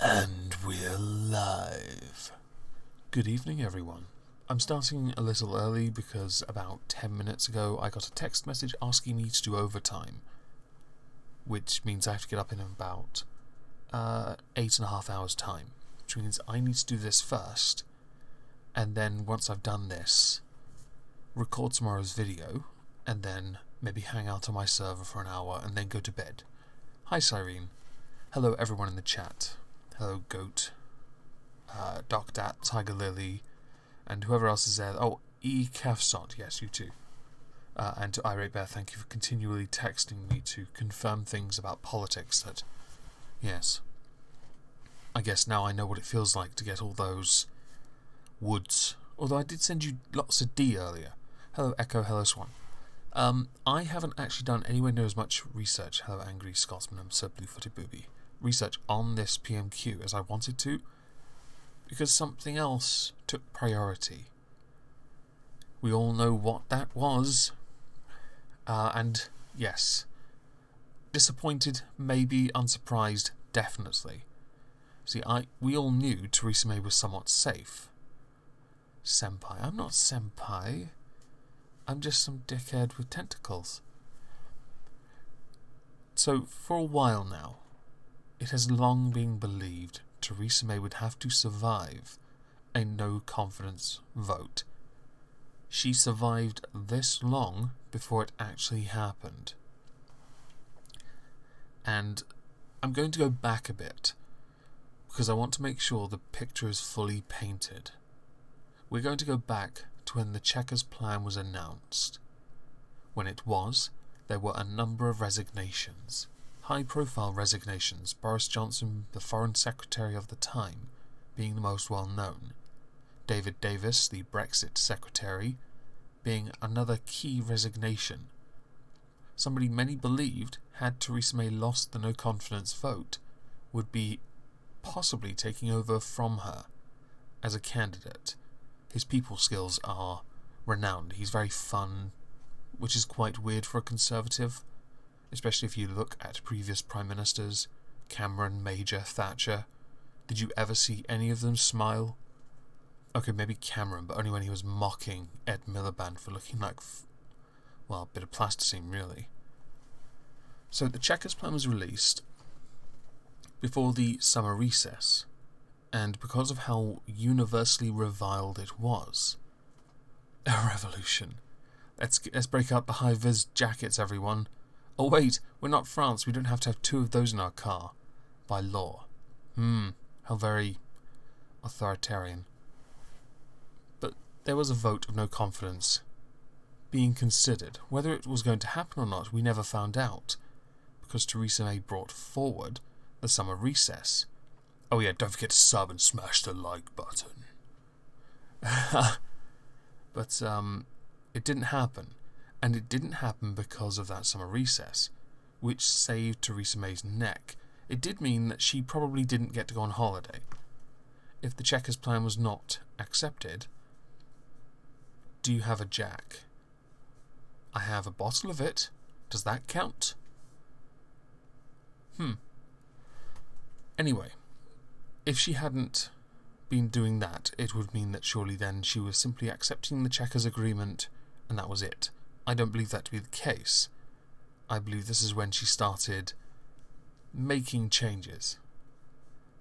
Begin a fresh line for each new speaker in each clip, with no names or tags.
And we're live. Good evening, everyone. I'm starting a little early because about 10 minutes ago I got a text message asking me to do overtime, which means I have to get up in about 8.5 hours time, which means I need to do this first, and then once I've done this, record tomorrow's video, and then maybe hang out on my server for an hour and then go to bed. Hi Cyrene. Hello everyone in the chat. Hello Goat, Doc Dat, Tiger Lily, and whoever else is there. Oh, E. Kefsot, yes, you too. And to Irate Bear, thank you for continually texting me to confirm things about politics that, yes. I guess now I know what it feels like to get all those woods. Although I did send you lots of D earlier. Hello Echo, hello Swan. I haven't actually done anywhere near as much research, hello Angry Scotsman, I'm so blue-footed booby, research on this PMQ as I wanted to, because something else took priority. We all know what that was, and yes, disappointed, maybe, unsurprised, definitely. See, we all knew Theresa May was somewhat safe. Senpai, I'm not senpai. I'm just some dickhead with tentacles. So, for a while now, it has long been believed Theresa May would have to survive a no-confidence vote. She survived this long before it actually happened. And I'm going to go back a bit, because I want to make sure the picture is fully painted. We're going to go back to when the Chequers plan was announced. When it was, there were a number of resignations. High-profile resignations, Boris Johnson, the Foreign Secretary of the time, being the most well-known. David Davis, the Brexit Secretary, being another key resignation. Somebody many believed, had Theresa May lost the no-confidence vote, would be possibly taking over from her as a candidate. His people skills are renowned. He's very fun, which is quite weird for a Conservative, especially if you look at previous Prime Ministers, Cameron, Major, Thatcher. Did you ever see any of them smile? Okay, maybe Cameron, but only when he was mocking Ed Miliband for looking like, well, a bit of plasticine, really. So the Chequers plan was released before the summer recess, and because of how universally reviled it was. A revolution. Let's break out the high-vis jackets, everyone. Oh wait, we're not France, we don't have to have 2 of those in our car. By law. How very authoritarian. But there was a vote of no confidence being considered. Whether it was going to happen or not, we never found out, because Theresa May brought forward the summer recess. Oh yeah, don't forget to sub and smash the like button. But it didn't happen. And it didn't happen because of that summer recess, which saved Theresa May's neck. It did mean that she probably didn't get to go on holiday. If the Chequers plan was not accepted, do you have a Jack? I have a bottle of it. Does that count? Anyway, if she hadn't been doing that, it would mean that surely then she was simply accepting the Chequers agreement, and that was it. I don't believe that to be the case. I believe this is when she started making changes.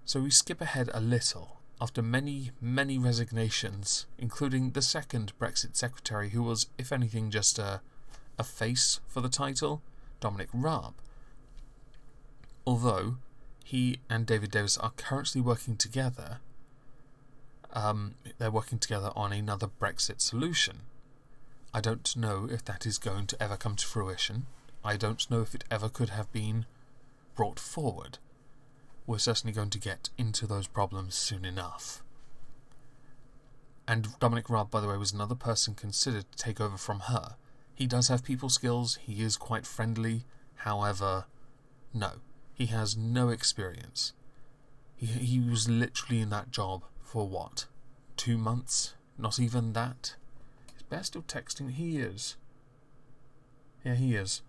So we skip ahead a little. After many, many resignations, including the second Brexit Secretary, who was, if anything, just a face for the title, Dominic Raab. Although he and David Davis are currently working together, they're working together on another Brexit solution. I don't know if that is going to ever come to fruition. I don't know if it ever could have been brought forward. We're certainly going to get into those problems soon enough. And Dominic Raab, by the way, was another person considered to take over from her. He does have people skills, he is quite friendly, however, no. He has no experience. He was literally in that job for what? 2 months? Not even that? Bear still texting? He is. Yeah, he is.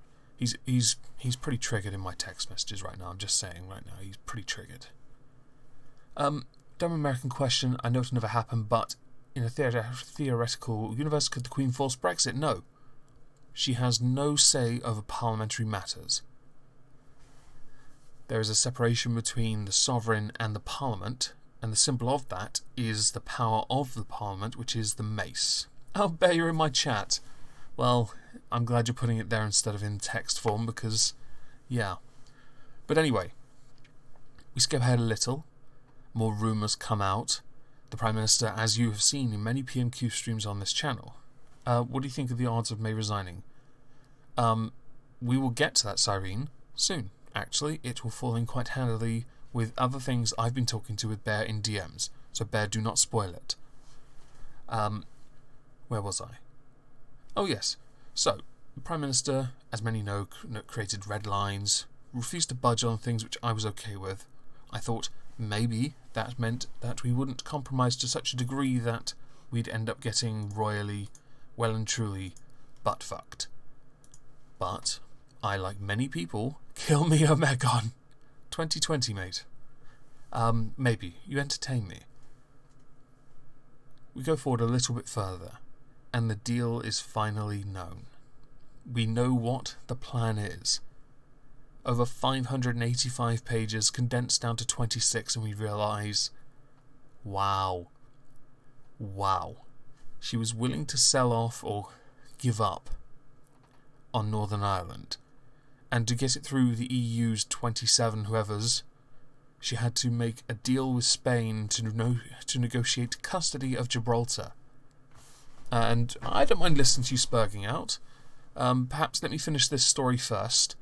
He's pretty triggered in my text messages right now. I'm just saying right now, he's pretty triggered. Dumb American question, I know it never happened, but in a theoretical universe, could the Queen force Brexit? No. She has no say over parliamentary matters. There is a separation between the sovereign and the parliament, and the symbol of that is the power of the parliament, which is the mace. Oh, Bear, you're in my chat. Well, I'm glad you're putting it there instead of in text form, because, yeah. But anyway, we skip ahead a little. More rumours come out. The Prime Minister, as you have seen in many PMQ streams on this channel. What do you think of the odds of May resigning? We will get to that, Cyrene, soon. Actually, it will fall in quite handily with other things I've been talking to with Bear in DMs. So Bear, do not spoil it. Where was I? Oh yes. So, the Prime Minister, as many know, created red lines, refused to budge on things which I was okay with. I thought maybe that meant that we wouldn't compromise to such a degree that we'd end up getting royally, well and truly, butt-fucked. But I, like many people, kill me Omegon. 2020, mate. Maybe. You entertain me. We go forward a little bit further, and the deal is finally known. We know what the plan is. Over 585 pages condensed down to 26, and we realise, wow. She was willing to sell off or give up on Northern Ireland. And to get it through the EU's 27 whoever's, she had to make a deal with Spain to negotiate custody of Gibraltar. And I don't mind listening to you spurging out. Perhaps let me finish this story first,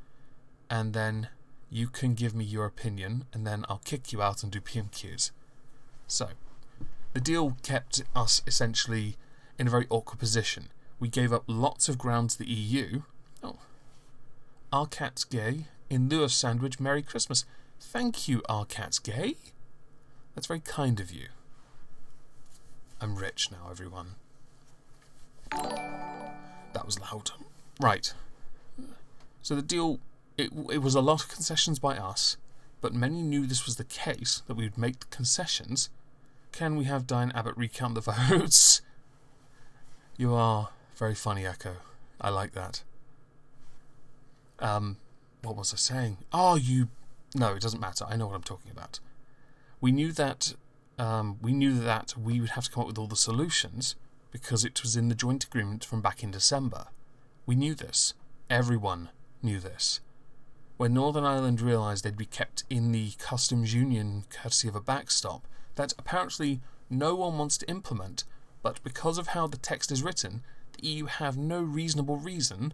and then you can give me your opinion, and then I'll kick you out and do PMQs. So, the deal kept us essentially in a very awkward position. We gave up lots of ground to the EU. Oh, our cat's gay. In lieu of sandwich, Merry Christmas. Thank you, our cat's gay. That's very kind of you. I'm rich now, everyone. That was loud. Right. So the deal, it was a lot of concessions by us, but many knew this was the case, that we would make the concessions. Can we have Diane Abbott recount the votes? You are very funny, Echo. I like that. What was I saying? No, it doesn't matter. I know what I'm talking about. We knew that we would have to come up with all the solutions because it was in the joint agreement from back in December. We knew this. Everyone knew this. When Northern Ireland realised they'd be kept in the customs union courtesy of a backstop that apparently no one wants to implement, but because of how the text is written, the EU have no reasonable reason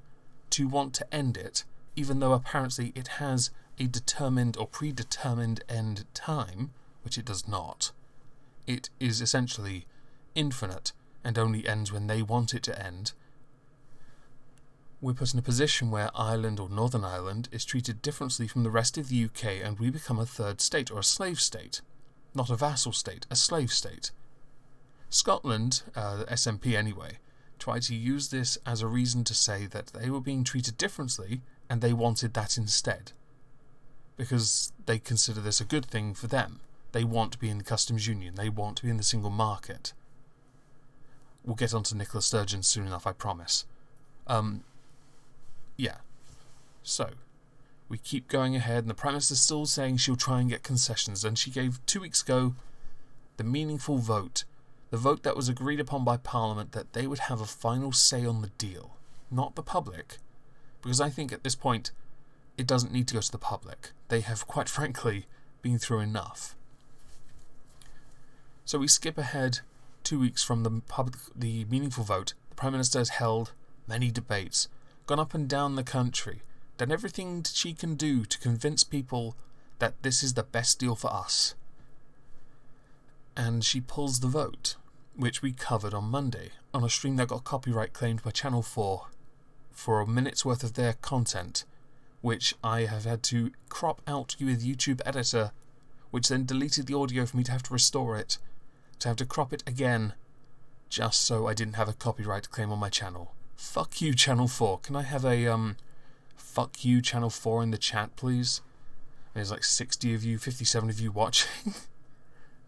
to want to end it, even though apparently it has a determined or predetermined end time, which it does not. It is essentially infinite and only ends when they want it to end. We're put in a position where Ireland or Northern Ireland is treated differently from the rest of the UK, and we become a third state or a slave state. Not a vassal state, a slave state. Scotland, the SNP anyway, tried to use this as a reason to say that they were being treated differently and they wanted that instead. Because they consider this a good thing for them. They want to be in the customs union. They want to be in the single market. We'll get onto Nicola Sturgeon soon enough, I promise. Yeah. So, we keep going ahead, and the Prime Minister's still saying she'll try and get concessions, and she gave 2 weeks ago the meaningful vote, the vote that was agreed upon by Parliament that they would have a final say on the deal, not the public, because I think at this point it doesn't need to go to the public. They have, quite frankly, been through enough. So we skip ahead 2 weeks from the meaningful vote. The Prime Minister has held many debates, gone up and down the country, done everything she can do to convince people that this is the best deal for us. And she pulls the vote, which we covered on Monday, on a stream that got copyright claimed by Channel 4 for a minute's worth of their content, which I have had to crop out with YouTube Editor, which then deleted the audio for me to have to restore it, to have to crop it again, just so I didn't have a copyright claim on my channel. Fuck you, Channel 4. Can I have a, fuck you, Channel 4 in the chat, please? There's like 60 of you, 57 of you watching.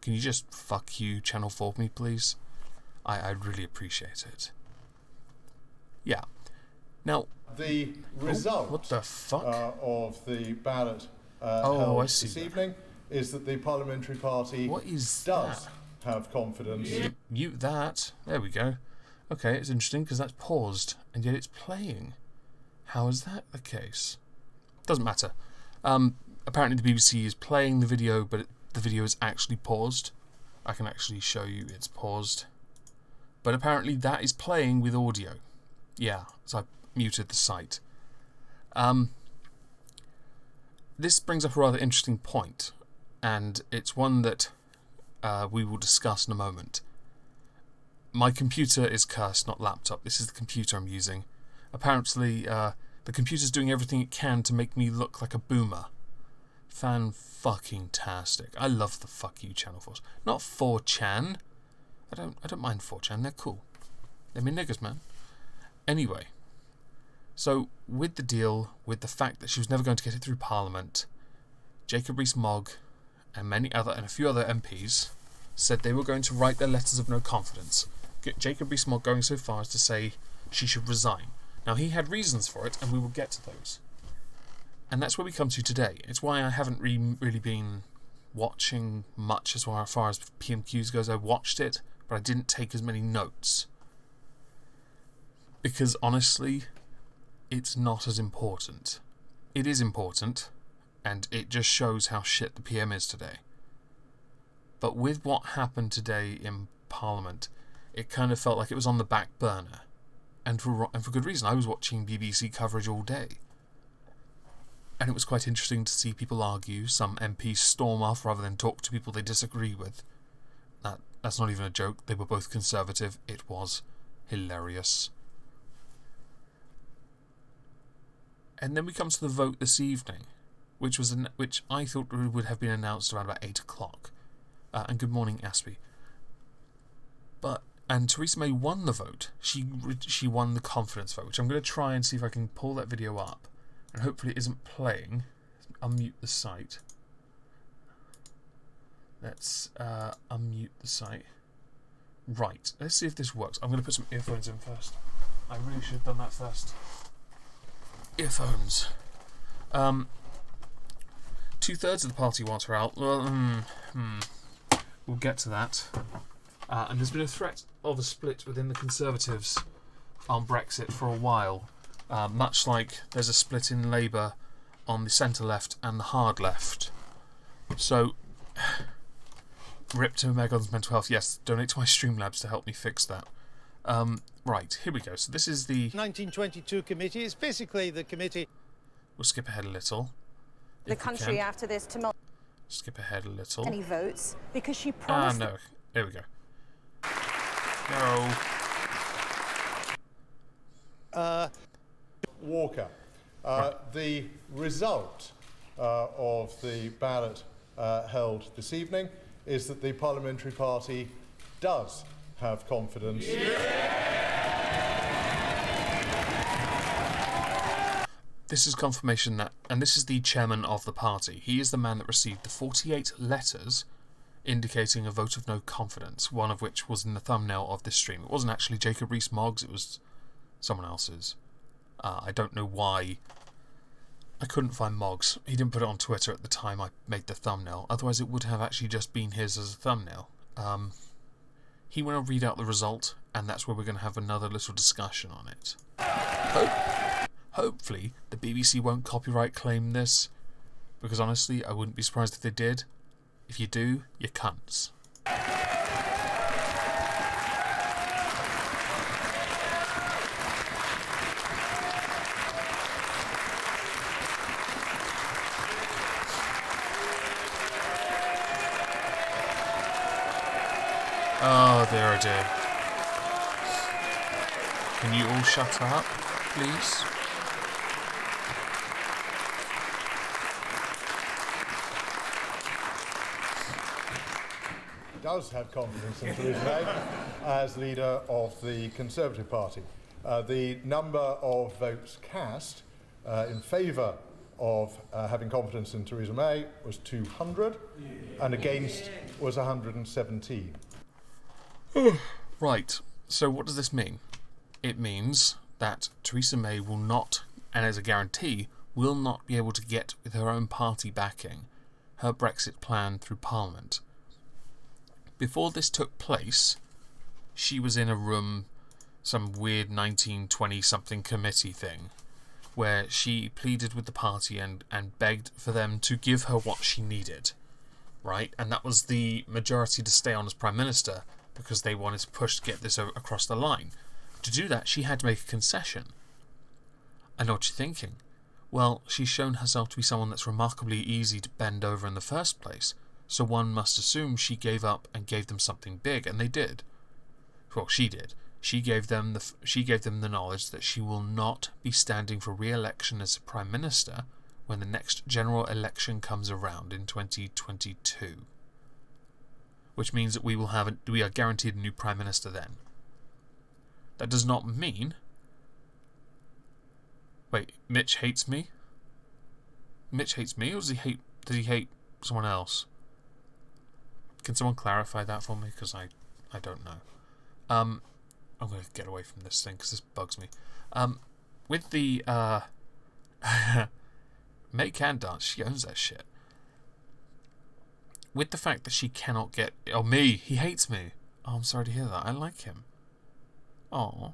Can you just fuck you, Channel 4 me, please? I'd really appreciate it. Yeah. Now...
The result
what the fuck?
Of the ballot
I
held
see
this
that.
evening is that the parliamentary party does have confidence.
Mute that. There we go. Okay, it's interesting because that's paused and yet it's playing. How is that the case? Doesn't matter. Apparently the BBC is playing the video, but the video is actually paused. I can actually show you it's paused. But apparently that is playing with audio. Yeah, so I muted the site. This brings up a rather interesting point, and it's one that we will discuss in a moment. My computer is cursed, not laptop. This is the computer I'm using. Apparently, the computer's doing everything it can to make me look like a boomer. Fan-fucking-tastic. I love the fuck you Channel 4s. Not 4chan. I don't mind 4chan. They're cool. They're me niggas, man. Anyway, so with the deal, with the fact that she was never going to get it through Parliament, Jacob Rees-Mogg and a few other MPs said they were going to write their letters of no confidence. Jacob Rees-Mogg going so far as to say she should resign. Now he had reasons for it, and we will get to those. And that's where we come to today. It's why I haven't really been watching much as far as PMQs goes. I watched it, but I didn't take as many notes. Because honestly, it's not as important. It is important, and it just shows how shit the PM is today. But with what happened today in Parliament, it kind of felt like it was on the back burner. And for good reason. I was watching BBC coverage all day. And it was quite interesting to see people argue, some MPs storm off rather than talk to people they disagree with. That's not even a joke. They were both Conservative. It was hilarious. And then we come to the vote this evening, which I thought would have been announced around about 8 o'clock. And good morning, Aspie. And Theresa May won the vote. She won the confidence vote, which I'm going to try and see if I can pull that video up. And hopefully it isn't playing. Unmute the site. Let's unmute the site. Right, let's see if this works. I'm going to put some earphones in first. I really should have done that first. Earphones. 2/3 of the party want her out. Well, we'll get to that. And there's been a threat of a split within the Conservatives on Brexit for a while. Much like there's a split in Labour on the centre-left and the hard-left. So, rip to Omegon's mental health. Yes, donate to my Streamlabs to help me fix that. Right, here we go. So this is the
1922 committee. It's basically the committee.
We'll skip ahead a little.
The country after this tumult.
Skip ahead a little.
Any votes because she promised.
No. There we go. No.
Walker. The result of the ballot held this evening is that the parliamentary party does have confidence.
This is confirmation that, and this is the chairman of the party. He is the man that received the 48 letters indicating a vote of no confidence, one of which was in the thumbnail of this stream. It wasn't actually Jacob Rees-Mogg's, it was someone else's. I don't know why I couldn't find Moggs. He didn't put it on Twitter at the time I made the thumbnail, otherwise it would have actually just been his as a thumbnail. He will read out the result, and that's where we're going to have another little discussion on it. Hopefully the BBC won't copyright claim this, because honestly I wouldn't be surprised if they did. If you do, you're cunts. Oh dear, oh dear. Can you all shut up, please?
Does have confidence in Theresa May as leader of the Conservative Party. The number of votes cast in favour of having confidence in Theresa May was 200, and against was 117.
Right, so what does this mean? It means that Theresa May will not, and as a guarantee, will not be able to get, with her own party backing, her Brexit plan through Parliament. Before this took place, she was in a room, some weird 1920-something committee thing, where she pleaded with the party and begged for them to give her what she needed, right? And that was the majority to stay on as Prime Minister, because they wanted to push to get this across the line. To do that, she had to make a concession. I know what you're thinking. Well, she's shown herself to be someone that's remarkably easy to bend over in the first place, so one must assume she gave up and gave them something big, and they did. Well, she did. She gave them the knowledge that she will not be standing for re-election as Prime Minister when the next general election comes around in 2022. Which means that we are guaranteed a new Prime Minister then. That does not mean... Wait, Mitch hates me? Mitch hates me, or does he hate someone else? Can someone clarify that for me? Because I don't know. I'm going to get away from this thing because this bugs me. With the... May can dance, she owns that shit. With the fact that she cannot get... Oh, me! He hates me! Oh, I'm sorry to hear that. I like him. Oh.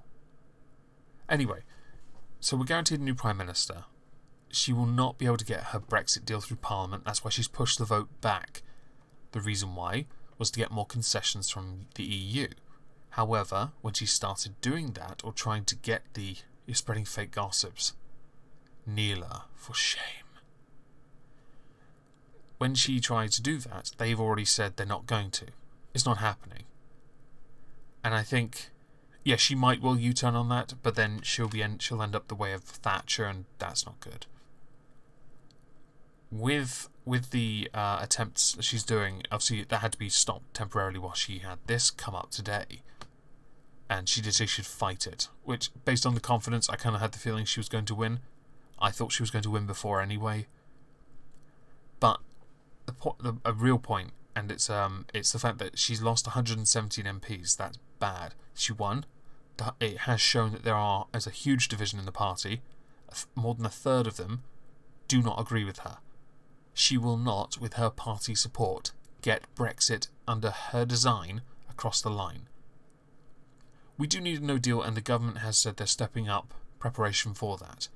Anyway, so we're guaranteed a new Prime Minister. She will not be able to get her Brexit deal through Parliament. That's why she's pushed the vote back. The reason why was to get more concessions from the EU. However, when she started doing that, or trying to get the... You're spreading fake gossips. Neela, for shame. When she tried to do that, they've already said they're not going to. It's not happening. And I think... Yeah, she might well U-turn on that, but then she'll end up the way of Thatcher, and that's not good. With the attempts that she's doing, obviously that had to be stopped temporarily while she had this come up today. And she did say she'd fight it, which, based on the confidence, I kind of had the feeling she was going to win. I thought she was going to win before anyway. But a real point, and it's the fact that she's lost 117 MPs. That's bad. She won. It has shown that there's a huge division in the party. More than a third of them do not agree with her. She will not, with her party support, get Brexit under her design across the line. We do need a no deal, and the government has said they're stepping up preparation for that.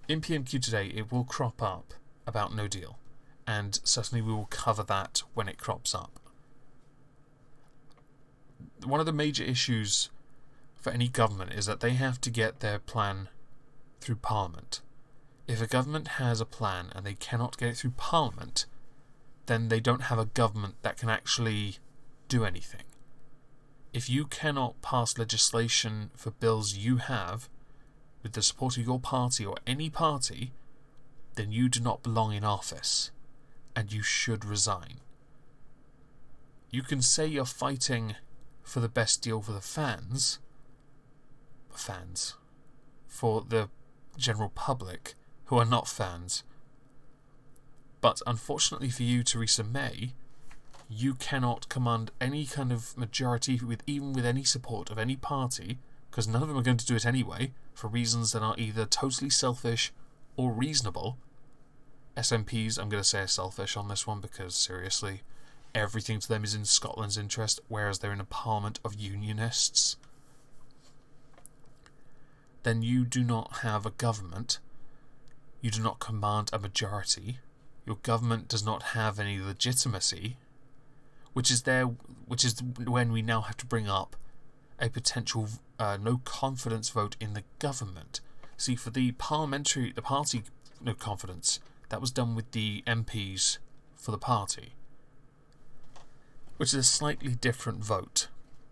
In PMQ today, it will crop up about no deal, and certainly we will cover that when it crops up. One of the major issues for any government is that they have to get their plan through Parliament. If a government has a plan and they cannot get it through Parliament, then they don't have a government that can actually do anything. If you cannot pass legislation for bills you have with the support of your party or any party, then you do not belong in office, and you should resign. You can say you're fighting for the best deal for the fans, for the general public who are not fans. But unfortunately for you, Theresa May, you cannot command any kind of majority even with any support of any party, because none of them are going to do it anyway, for reasons that are either totally selfish or reasonable. SNPs, I'm going to say, are selfish on this one, because seriously, everything to them is in Scotland's interest, whereas they're in a parliament of unionists. Then you do not have a government. You do not command a majority. Your government does not have any legitimacy, which is when we now have to bring up a potential no confidence vote in the government. See, for the party no confidence, that was done with the MPs for the party, which is a slightly different vote.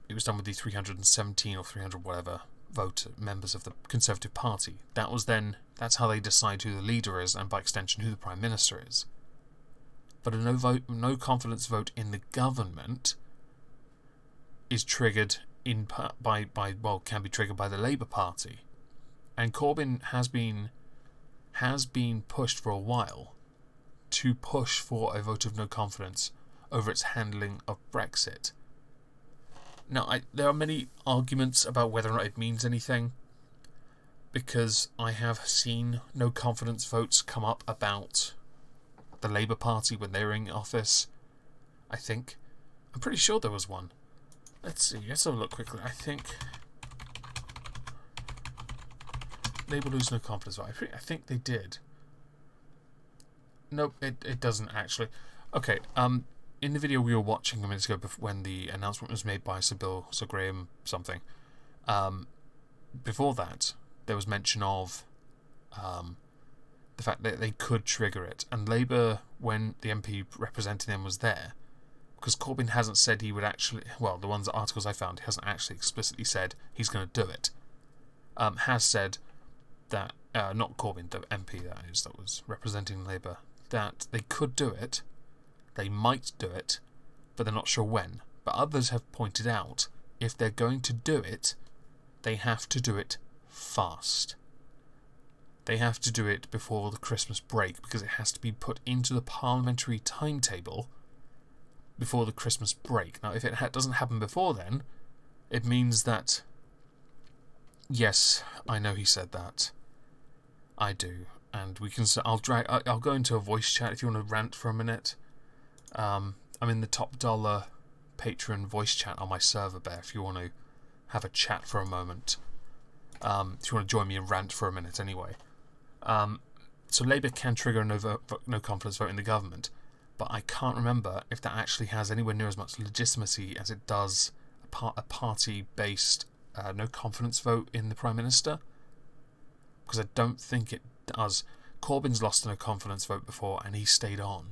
It was done with the 317 or 300 whatever members of the Conservative Party. That's how they decide who the leader is, and by extension who the Prime Minister is. But a no confidence vote in the government is triggered can be triggered by the Labour Party, and Corbyn has been pushed for a while to push for a vote of no confidence over its handling of Brexit. Now, there are many arguments about whether or not it means anything, because I have seen no confidence votes come up about the Labour Party when they were in office. I'm pretty sure there was one. Let's see, let's have a look quickly. I think Labour lose no confidence vote. I think they did. Nope, it doesn't actually. Okay, in the video we were watching a minute ago, when the announcement was made by Sir Graham something, before that, there was mention of the fact that they could trigger it. And Labour, when the MP representing them was there, because Corbyn hasn't said he would actually, well, the articles I found, he hasn't actually explicitly said he's going to do it, has said that, not Corbyn, the MP that was representing Labour, that they could do it, they might do it, but they're not sure when. But others have pointed out, if they're going to do it, they have to do it fast. They have to do it before the Christmas break, because it has to be put into the parliamentary timetable before the Christmas break. Now, if it doesn't happen before then, it means that, yes, I know he said that. I do. And we can. I'll go into a voice chat if you want to rant for a minute. I'm in the top dollar patron voice chat on my server, Bear, if you want to have a chat for a moment. If you want to join me and rant for a minute anyway. So Labour can trigger a no confidence vote in the government, but I can't remember if that actually has anywhere near as much legitimacy as it does a party-based no confidence vote in the Prime Minister. Because I don't think it does. Corbyn's lost a no confidence vote before and he stayed on.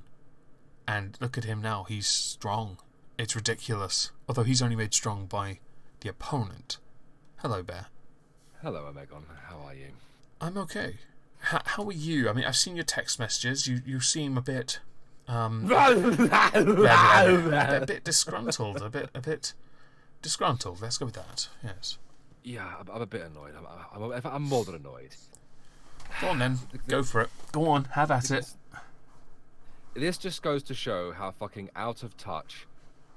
And look at him now, he's strong. It's ridiculous. Although he's only made strong by the opponent. Hello, Bear.
Hello, Omegon. How are you?
I'm okay. How are you? I mean, I've seen your text messages. You seem a bit a bit disgruntled. A bit disgruntled. Let's go with that. Yes.
Yeah, I'm a bit annoyed. I'm more than annoyed.
Go on then. Go for it. Go on. Have at it.
This just goes to show how fucking out of touch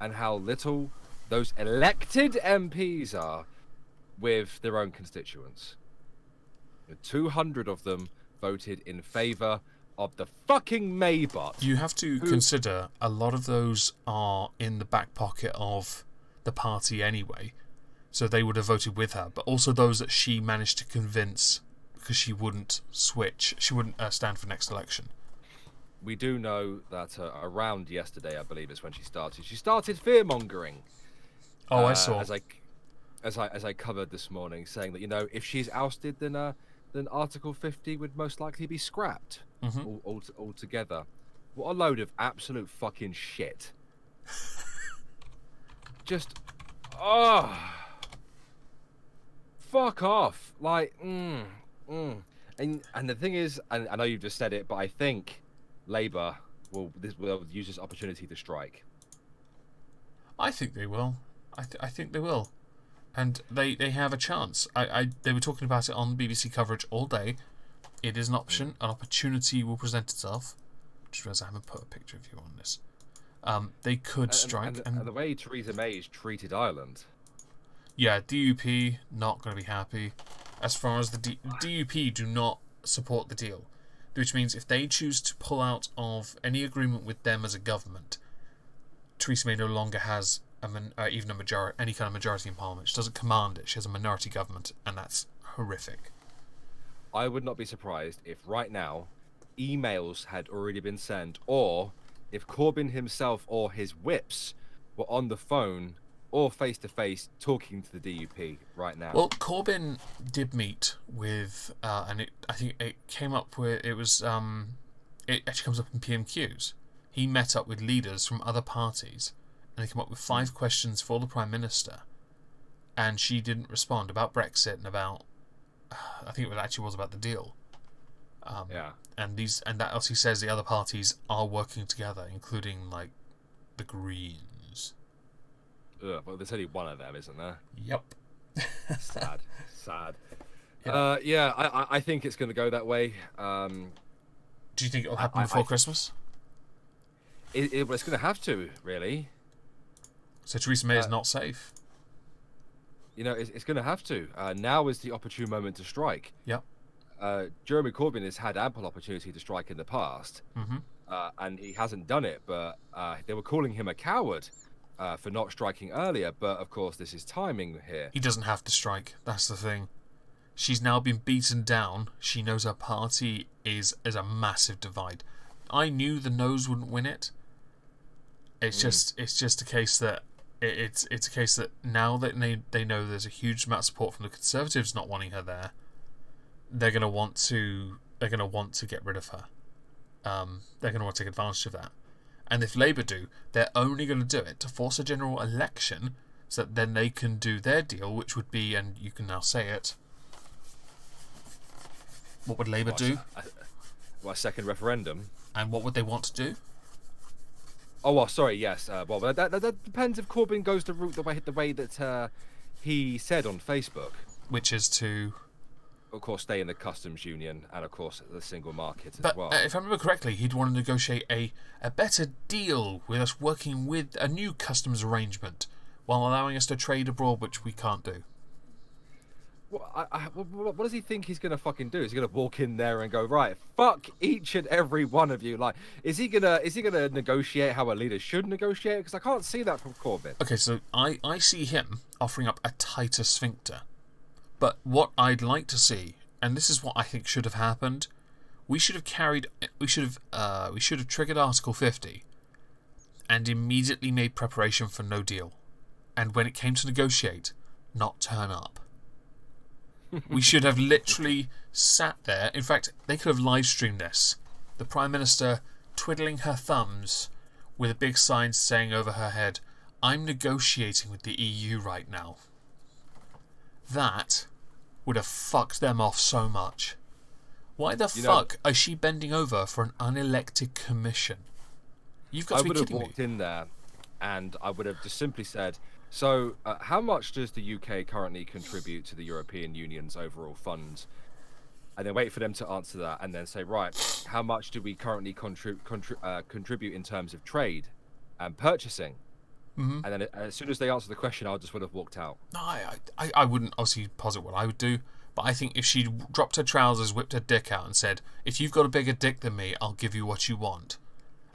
and how little those elected MPs are with their own constituents. 200 of them voted in favour of the fucking May bot.
You have to consider a lot of those are in the back pocket of the party anyway, so they would have voted with her, but also those that she managed to convince because she wouldn't switch, she wouldn't stand for next election.
We do know that around yesterday, I believe it's when she started fear-mongering.
Oh, I saw.
As I covered this morning, saying that, if she's ousted, then Article 50 would most likely be scrapped altogether. What a load of absolute fucking shit. Just, fuck off. And the thing is, and I know you've just said it, but I think Labour will use this opportunity to strike.
I think they will. I think they will. And they have a chance. They were talking about it on BBC coverage all day. It is an option. An opportunity will present itself. Just realised I haven't put a picture of you on this. They could strike.
And the way Theresa May has treated Ireland.
Yeah, DUP, not going to be happy. As far as the DUP do not support the deal. Which means if they choose to pull out of any agreement with them as a government, Theresa May no longer has even a majority, any kind of majority in Parliament. She doesn't command it. She has a minority government, and that's horrific.
I would not be surprised if right now emails had already been sent, or if Corbyn himself or his whips were on the phone or face-to-face talking to the DUP right now.
Well, Corbyn did meet with, and I think it came up where it was, it actually comes up in PMQs. He met up with leaders from other parties, and they came up with 5 questions for the Prime Minister, and she didn't respond about Brexit and about, I think it was about the deal.
Yeah.
And that else he says the other parties are working together, including like the Greens.
Well, there's only one of them, isn't there?
Yep.
Sad. Yeah, I think it's going to go that way.
Do you think it'll happen before Christmas?
Well, it's going to have to, really.
So Theresa May is not safe.
You know, it's going to have to. Now is the opportune moment to strike.
Yep.
Jeremy Corbyn has had ample opportunity to strike in the past, and he hasn't done it. But they were calling him a coward for not striking earlier. But of course, this is timing here.
He doesn't have to strike. That's the thing. She's now been beaten down. She knows her party is a massive divide. I knew the Noes wouldn't win it. It's just a case that it's a case that now that they know there's a huge amount of support from the Conservatives not wanting her there, they're gonna want to get rid of her. They're gonna want to take advantage of that. And if Labour do, they're only going to do it to force a general election, so that then they can do their deal, which would be, and you can now say it. What would Labour do?
A second referendum.
And what would they want to do?
Oh, well, sorry, yes. Well, that depends if Corbyn goes the way that he said on Facebook.
Which is to...
Of course, stay in the customs union and, of course, the single market as
but,
well.
If I remember correctly, he'd want to negotiate a better deal with us working with a new customs arrangement while allowing us to trade abroad, which we can't do.
What does he think he's going to fucking do? Is he going to walk in there and go, right, fuck each and every one of you? Like, is he gonna negotiate how a leader should negotiate? Because I can't see that from Corbyn.
Okay, so I see him offering up a tighter sphincter. But what I'd like to see, and this is what I think should have happened, we should have triggered Article 50 and immediately made preparation for no deal. And when it came to negotiate, not turn up. We should have literally sat there. In fact, they could have live streamed this. The Prime Minister twiddling her thumbs with a big sign saying over her head, "I'm negotiating with the EU right now." That would have fucked them off so much. Why the fuck is she bending over for an unelected commission? You've got to be kidding me.
I would have walked in there and I would have just simply said, so how much does the UK currently contribute to the European Union's overall funds? And then wait for them to answer that and then say, right, how much do we currently contribute in terms of trade and purchasing? And then as soon as they answer the question, I just would have walked out.
No, I wouldn't obviously posit what I would do, but I think if she dropped her trousers, whipped her dick out and said, "If you've got a bigger dick than me, I'll give you what you want,"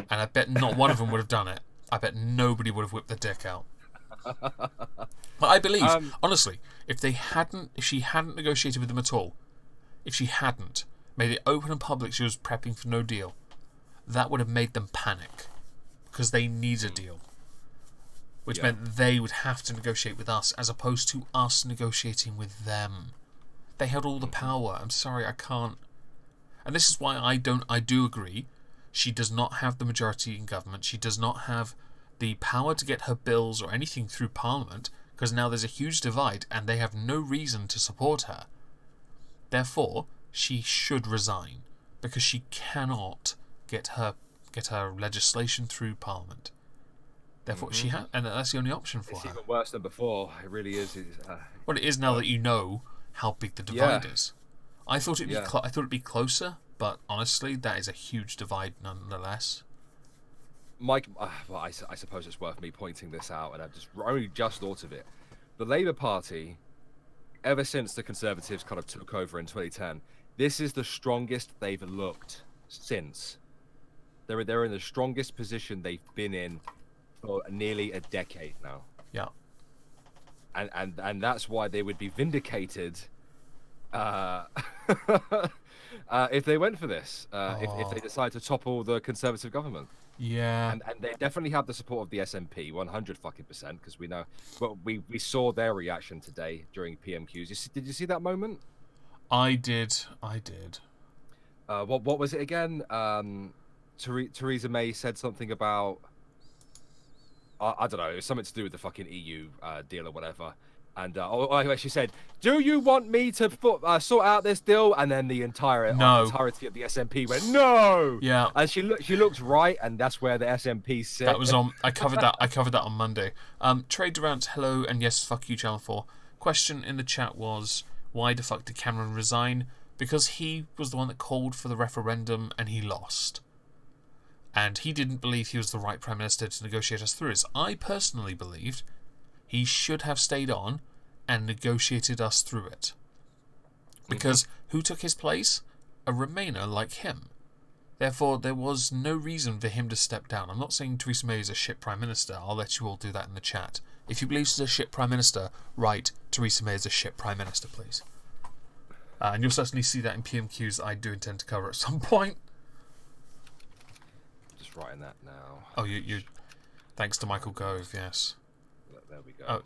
and I bet not one of them would have done it. I bet nobody would have whipped their dick out. But I believe, honestly, if she hadn't negotiated with them at all, if she hadn't made it open and public she was prepping for no deal, that would have made them panic because they need a deal. Which meant they would have to negotiate with us as opposed to us negotiating with them. They had all the power. I'm sorry, I can't. And this is why I do agree. She does not have the majority in government. She does not have the power to get her bills or anything through Parliament because now there's a huge divide and they have no reason to support her. Therefore, she should resign because she cannot get her legislation through Parliament. Therefore, and that's the only option for her.
It's even worse than before. It really is.
Well, it is now that you know how big the divide is. I thought it'd be closer, but honestly, that is a huge divide nonetheless.
Mike, well, I suppose it's worth me pointing this out, and I've only just thought of it. The Labour Party, ever since the Conservatives kind of took over in 2010, this is the strongest they've looked since. They're in the strongest position they've been in for nearly a decade now.
Yeah.
And that's why they would be vindicated if they went for this, if they decide to topple the Conservative government.
Yeah.
And they definitely have the support of the SNP, 100% because we know, but we saw their reaction today during PMQs. Did you see that moment?
I did.
What was it again? Theresa May said something about, I don't know, it was something to do with the fucking EU deal or whatever. And she said, "Do you want me to sort out this deal?" And then the entirety of the SNP went, "No."
Yeah.
And she looked right, and that's where the SNP sit.
That was on. I covered that on Monday. Trade Durant, hello, and yes, fuck you, Channel 4. Question in the chat was, Why the fuck did Cameron resign? Because he was the one that called for the referendum and he lost. And he didn't believe he was the right Prime Minister to negotiate us through it. I personally believed he should have stayed on and negotiated us through it. Because who took his place? A Remainer like him. Therefore, there was no reason for him to step down. I'm not saying Theresa May is a shit Prime Minister. I'll let you all do that in the chat. If you believe she's a shit Prime Minister, write Theresa May is a shit Prime Minister, please. And you'll certainly see that in PMQs I do intend to cover at some point.
Just writing that now.
Oh, you thanks to Michael Gove, yes.
There we go.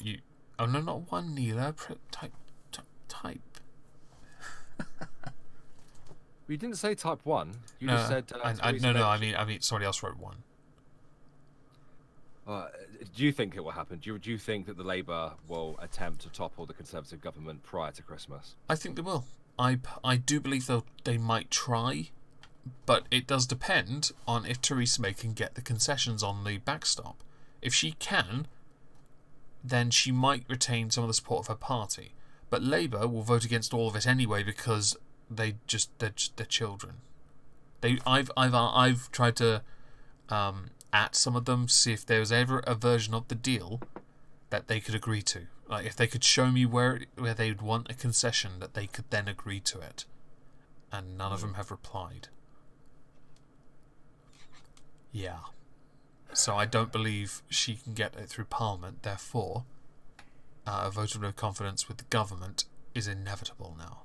Oh, no, not one, Neela. Type.
You didn't say type 1. You just said...
no, I mean, somebody else wrote 1.
Do you think it will happen? Do you think that the Labour will attempt to topple the Conservative government prior to Christmas?
I think they will. I do believe they might try, but it does depend on if Theresa May can get the concessions on the backstop. If she can, then she might retain some of the support of her party. But Labour will vote against all of it anyway because they're children. I've tried to at some of them see if there was ever a version of the deal that they could agree to. Like if they could show me where they'd want a concession that they could then agree to it, and none of them have replied. Yeah. So I don't believe she can get it through Parliament. Therefore, a vote of no confidence with the government is inevitable now.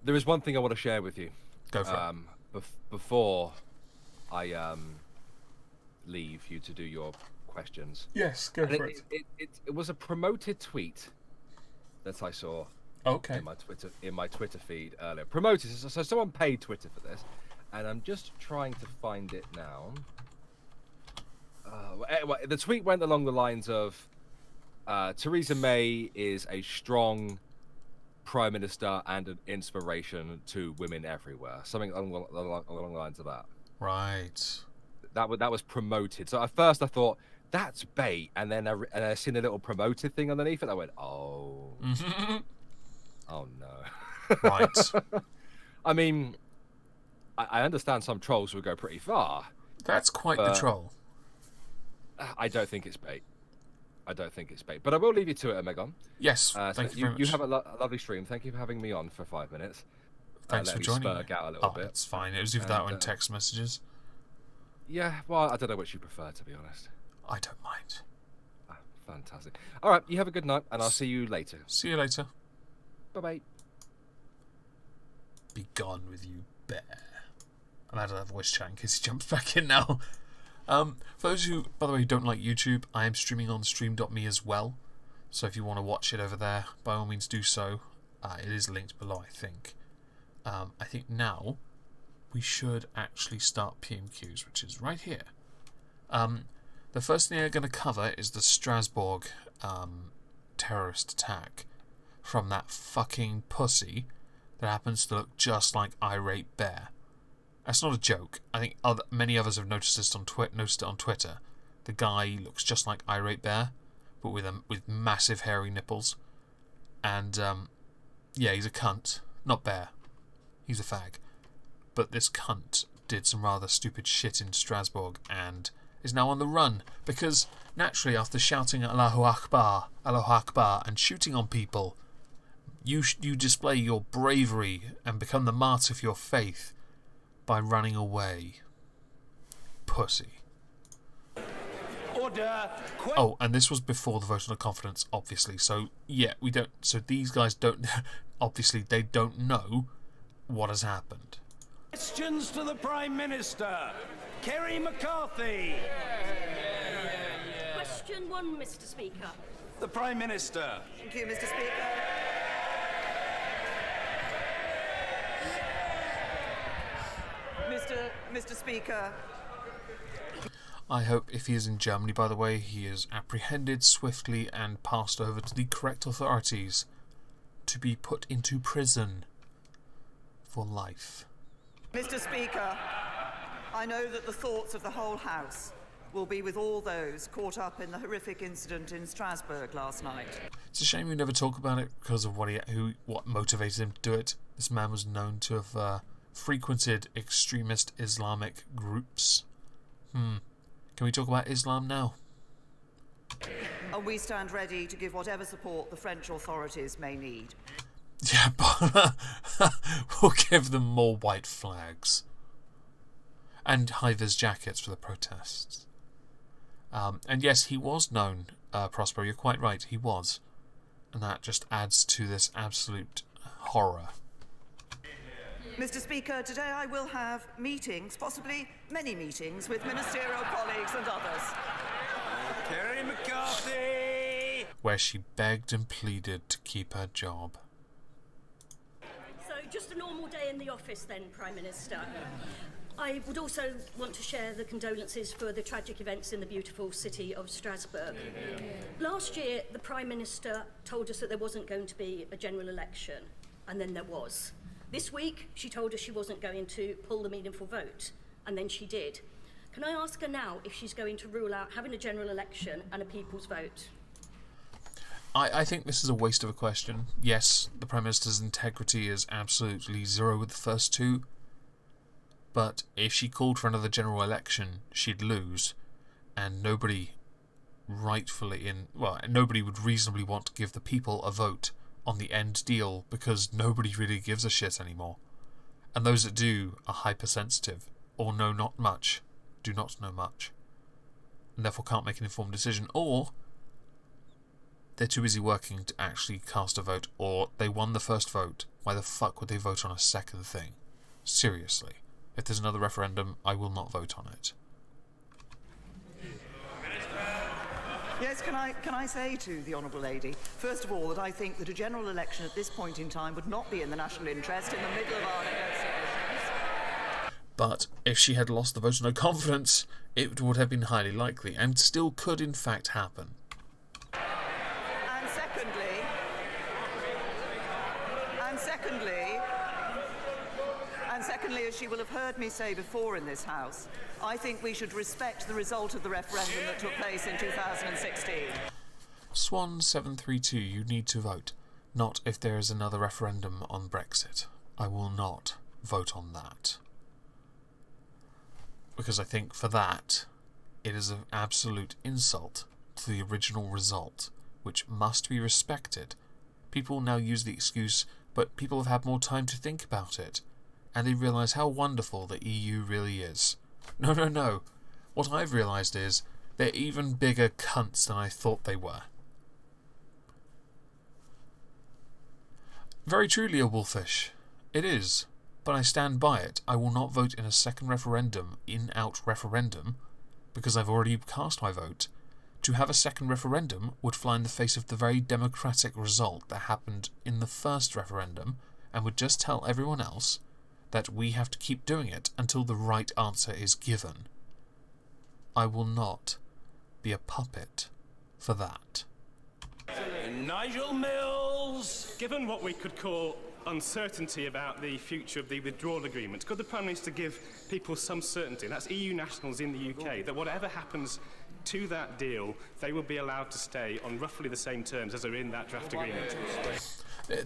There is one thing I want to share with you.
Go for it.
Before I leave you to do your questions.
Yes, go for it.
It was a promoted tweet that I saw.
Okay.
In my Twitter feed earlier. Promoted. So someone paid Twitter for this, and I'm just trying to find it now. The tweet went along the lines of, Theresa May is a strong Prime Minister and an inspiration to women everywhere. Something along the lines of that.
Right.
That was promoted. So at first I thought, that's bait. And then I seen a little promoted thing underneath it. I went, oh. Oh, no.
Right.
I mean, I understand some trolls will go pretty far.
That's quite the troll.
I don't think it's bait. But I will leave you to it, Omegon.
Yes, thank you very much.
You have a lovely stream. Thank you for having me on for 5 minutes.
Thanks for joining me.
Out a little bit.
It's fine. It was either that or in text messages.
Yeah, well, I don't know which you prefer, to be honest.
I don't mind.
Fantastic. All right, you have a good night, and I'll see you later.
See you later.
Bye-bye.
Be gone with you, bear. I'm out of that voice chat in case he jumps back in now. For those who, by the way, don't like YouTube, I am streaming on stream.me as well. So if you want to watch it over there, by all means do so. It is linked below, I think. I think now we should actually start PMQs, which is right here. The first thing I'm going to cover is the Strasbourg terrorist attack from that fucking pussy that happens to look just like Irate Bear. That's not a joke. I think many others have noticed it on Twitter. The guy looks just like Irate Bear, but with massive hairy nipples. And yeah, he's a cunt, not bear. He's a fag. But this cunt did some rather stupid shit in Strasbourg and is now on the run because naturally, after shouting Allahu Akbar, and shooting on people, you display your bravery and become the martyr for your faith by running away. Pussy.
Order.
Oh, and this was before the vote of no confidence, obviously. So yeah, we don't. So these guys don't. Obviously, they don't know what has happened.
Questions to the Prime Minister. Kerry McCarthy.
Question 1, Mr. Speaker.
The Prime Minister.
Thank you, Mr. Speaker. Mr. Speaker.
I hope if he is in Germany, by the way, he is apprehended swiftly and passed over to the correct authorities to be put into prison for life.
Mr. Speaker, I know that the thoughts of the whole House will be with all those caught up in the horrific incident in Strasbourg last night.
It's a shame we never talk about it because of what motivated him to do it. This man was known to have frequented extremist Islamic groups. Can we talk about Islam now?
And we stand ready to give whatever support the French authorities may need.
Yeah, but we'll give them more white flags. And high-vis jackets for the protests. And yes, he was known, Prospero, you're quite right, he was. And that just adds to this absolute horror.
Mr. Speaker, today I will have meetings, possibly many meetings, with ministerial colleagues and others.
Kerry McCarthy!
Where she begged and pleaded to keep her job.
So, just a normal day in the office then, Prime Minister. I would also want to share the condolences for the tragic events in the beautiful city of Strasbourg. Last year, the Prime Minister told us that there wasn't going to be a general election, and then there was. This week, she told us she wasn't going to pull the meaningful vote, and then she did. Can I ask her now if she's going to rule out having a general election and a people's vote?
I think this is a waste of a question. Yes, the Prime Minister's integrity is absolutely zero with the first two. But if she called for another general election, she'd lose. And nobody would reasonably want to give the people a vote on the end deal because nobody really gives a shit anymore. And those that do are hypersensitive, or know not much, do not know much, and therefore can't make an informed decision, or they're too busy working to actually cast a vote, or they won the first vote. Why the fuck would they vote on a second thing? Seriously. If there's another referendum, I will not vote on it.
Yes, can I say to the Honourable Lady, first of all, that I think that a general election at this point in time would not be in the national interest in the middle of our negotiations.
But if she had lost the vote of no confidence, it would have been highly likely, and still could in fact happen.
And secondly, as she will have heard me say before in this House, I think we should respect the result of the referendum that took place in 2016.
Swan 732, you need to vote. Not if there is another referendum on Brexit. I will not vote on that. Because I think for that, it is an absolute insult to the original result, which must be respected. People now use the excuse, but people have had more time to think about it, and they realise how wonderful the EU really is. No. What I've realised is, they're even bigger cunts than I thought they were. Very truly a wolfish. It is. But I stand by it. I will not vote in a second referendum, in-out referendum, because I've already cast my vote. To have a second referendum would fly in the face of the very democratic result that happened in the first referendum, and would just tell everyone else that we have to keep doing it until the right answer is given. I will not be a puppet for that.
Nigel Mills!
Given what we could call uncertainty about the future of the withdrawal agreement, could the Prime Minister give people some certainty, and that's EU nationals in the UK, that whatever happens to that deal, they will be allowed to stay on roughly the same terms as are in that draft agreement?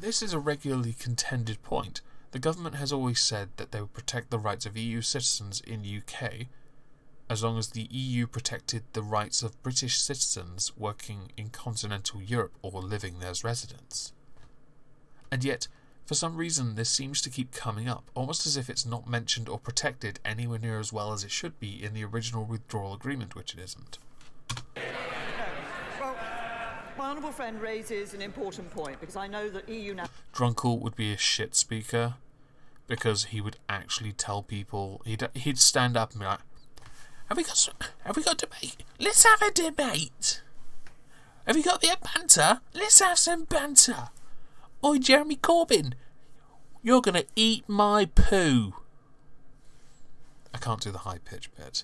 This is a regularly contended point. The government has always said that they would protect the rights of EU citizens in the UK as long as the EU protected the rights of British citizens working in continental Europe or living there as residents. And yet, for some reason, this seems to keep coming up, almost as if it's not mentioned or protected anywhere near as well as it should be in the original withdrawal agreement, which it isn't.
Well, my honourable friend raises an important point, because I know that EU...
Drunkle would be a shit speaker, because he would actually tell people... He'd stand up and be like, Have we got debate? Let's have a debate! Have you got a bit of banter? Let's have some banter! Oi, Jeremy Corbyn, you're going to eat my poo. I can't do the high pitch bit.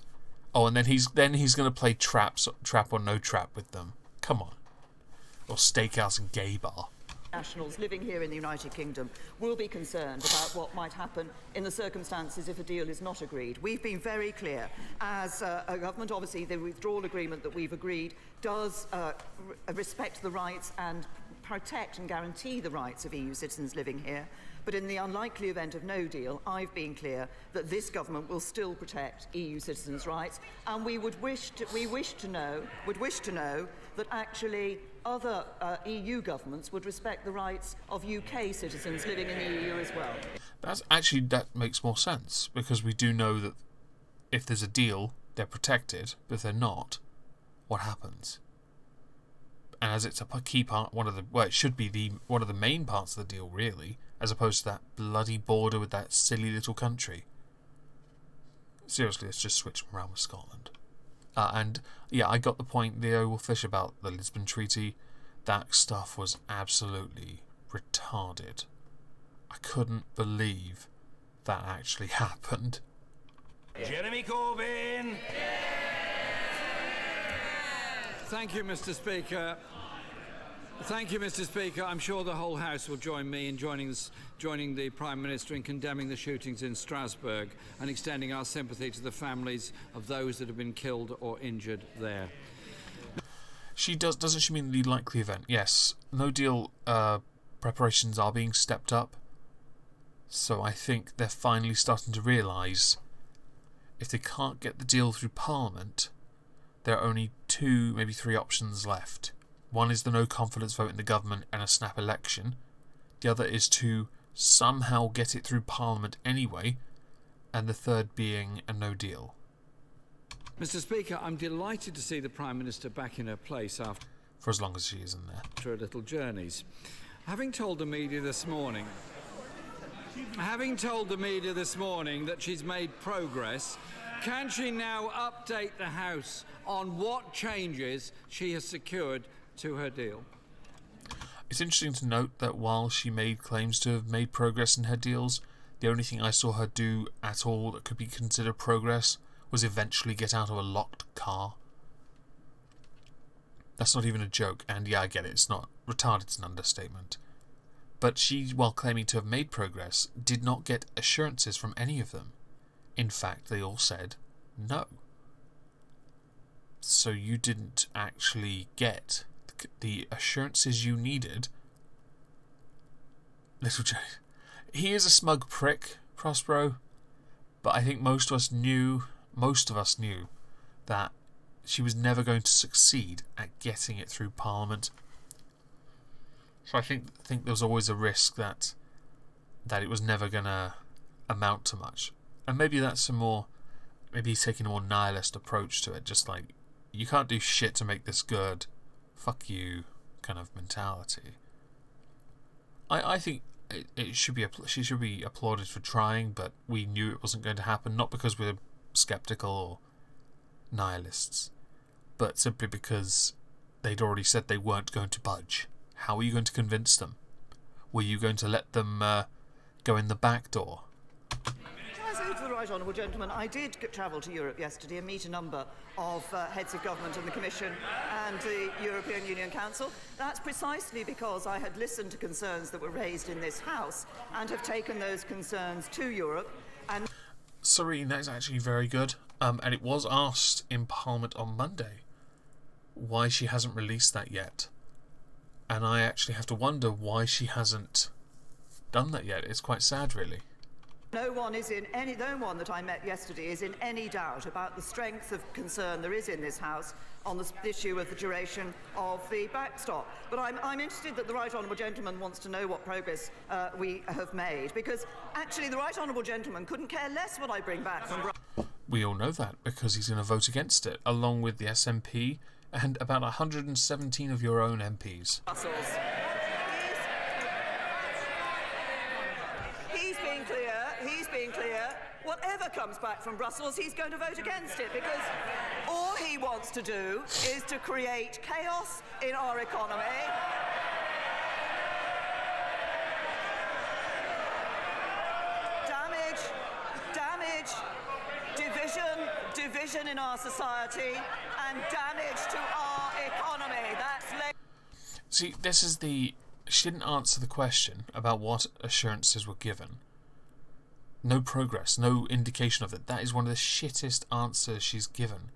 Oh, and then he's going to play trap or no trap with them. Come on. Or steakhouse and gay bar.
Nationals living here in the United Kingdom will be concerned about what might happen in the circumstances if a deal is not agreed. We've been very clear. As a government, obviously, the withdrawal agreement that we've agreed does respect the rights and protect and guarantee the rights of EU citizens living here. But in the unlikely event of no deal, I've been clear that this government will still protect EU citizens' rights, and we would wish to know that actually other EU governments would respect the rights of UK citizens living in the EU as well.
That makes more sense, because we do know that if there's a deal, they're protected, but if they're not, what happens? And as it's a key part, it should be one of the main parts of the deal, really, as opposed to that bloody border with that silly little country. Seriously, let's just switch around with Scotland. And yeah, I got the point there, Wolfish, about the Lisbon Treaty. That stuff was absolutely retarded. I couldn't believe that actually happened.
Jeremy Corbyn!
Thank you, Mr. Speaker. Thank you, Mr. Speaker. I'm sure the whole House will join me in joining the Prime Minister in condemning the shootings in Strasbourg and extending our sympathy to the families of those that have been killed or injured there.
Doesn't she mean the likely event? Yes. No deal preparations are being stepped up. So I think they're finally starting to realise if they can't get the deal through Parliament, there are only 2, maybe 3 options left. One is the no confidence vote in the government and a snap election. The other is to somehow get it through Parliament anyway, and the third being a no deal.
Mr. Speaker, I'm delighted to see the Prime Minister back in her place
for as long as she is in there.
After her little journeys. Having told the media this morning that she's made progress, can she now update the House on what changes she has secured to her deal?
It's interesting to note that while she made claims to have made progress in her deals, the only thing I saw her do at all that could be considered progress was eventually get out of a locked car. That's not even a joke, and yeah, I get it, it's not retarded, it's an understatement. But she, while claiming to have made progress, did not get assurances from any of them. In fact, they all said no. So you didn't actually get the assurances you needed. Little J. He is a smug prick, Prospero, but I think most of us knew that she was never going to succeed at getting it through Parliament. So I think there was always a risk that it was never going to amount to much. And maybe that's maybe he's taking a more nihilist approach to it, just like, you can't do shit to make this good, fuck you kind of mentality. I think she should be applauded for trying, but we knew it wasn't going to happen, not because we're skeptical or nihilists, but simply because they'd already said they weren't going to budge. How were you going to convince them? Were you going to let them go in the back door?
Can I say to the right honourable gentleman, I did travel to Europe yesterday and meet a number of heads of government in the Commission and the European Union Council. That's precisely because I had listened to concerns that were raised in this House and have taken those concerns to Europe. And
Serene, that is actually very good. And it was asked in Parliament on Monday why she hasn't released that yet. And I actually have to wonder why she hasn't done that yet. It's quite sad, really.
No one that I met yesterday is in any doubt about the strength of concern there is in this House on the issue of the duration of the backstop. But I'm interested that the right honourable gentleman wants to know what progress we have made, because actually the right honourable gentleman couldn't care less what I bring back from Brussels.
We all know that, because he's going to vote against it, along with the SNP and about 117 of your own MPs.
He's being clear. Whatever comes back from Brussels, he's going to vote against it, because all he wants to do is to create chaos in our economy. Damage, division in our society, and damage to our economy.
See, she didn't answer the question about what assurances were given. No progress, no indication of it. That is one of the shittest answers she's given.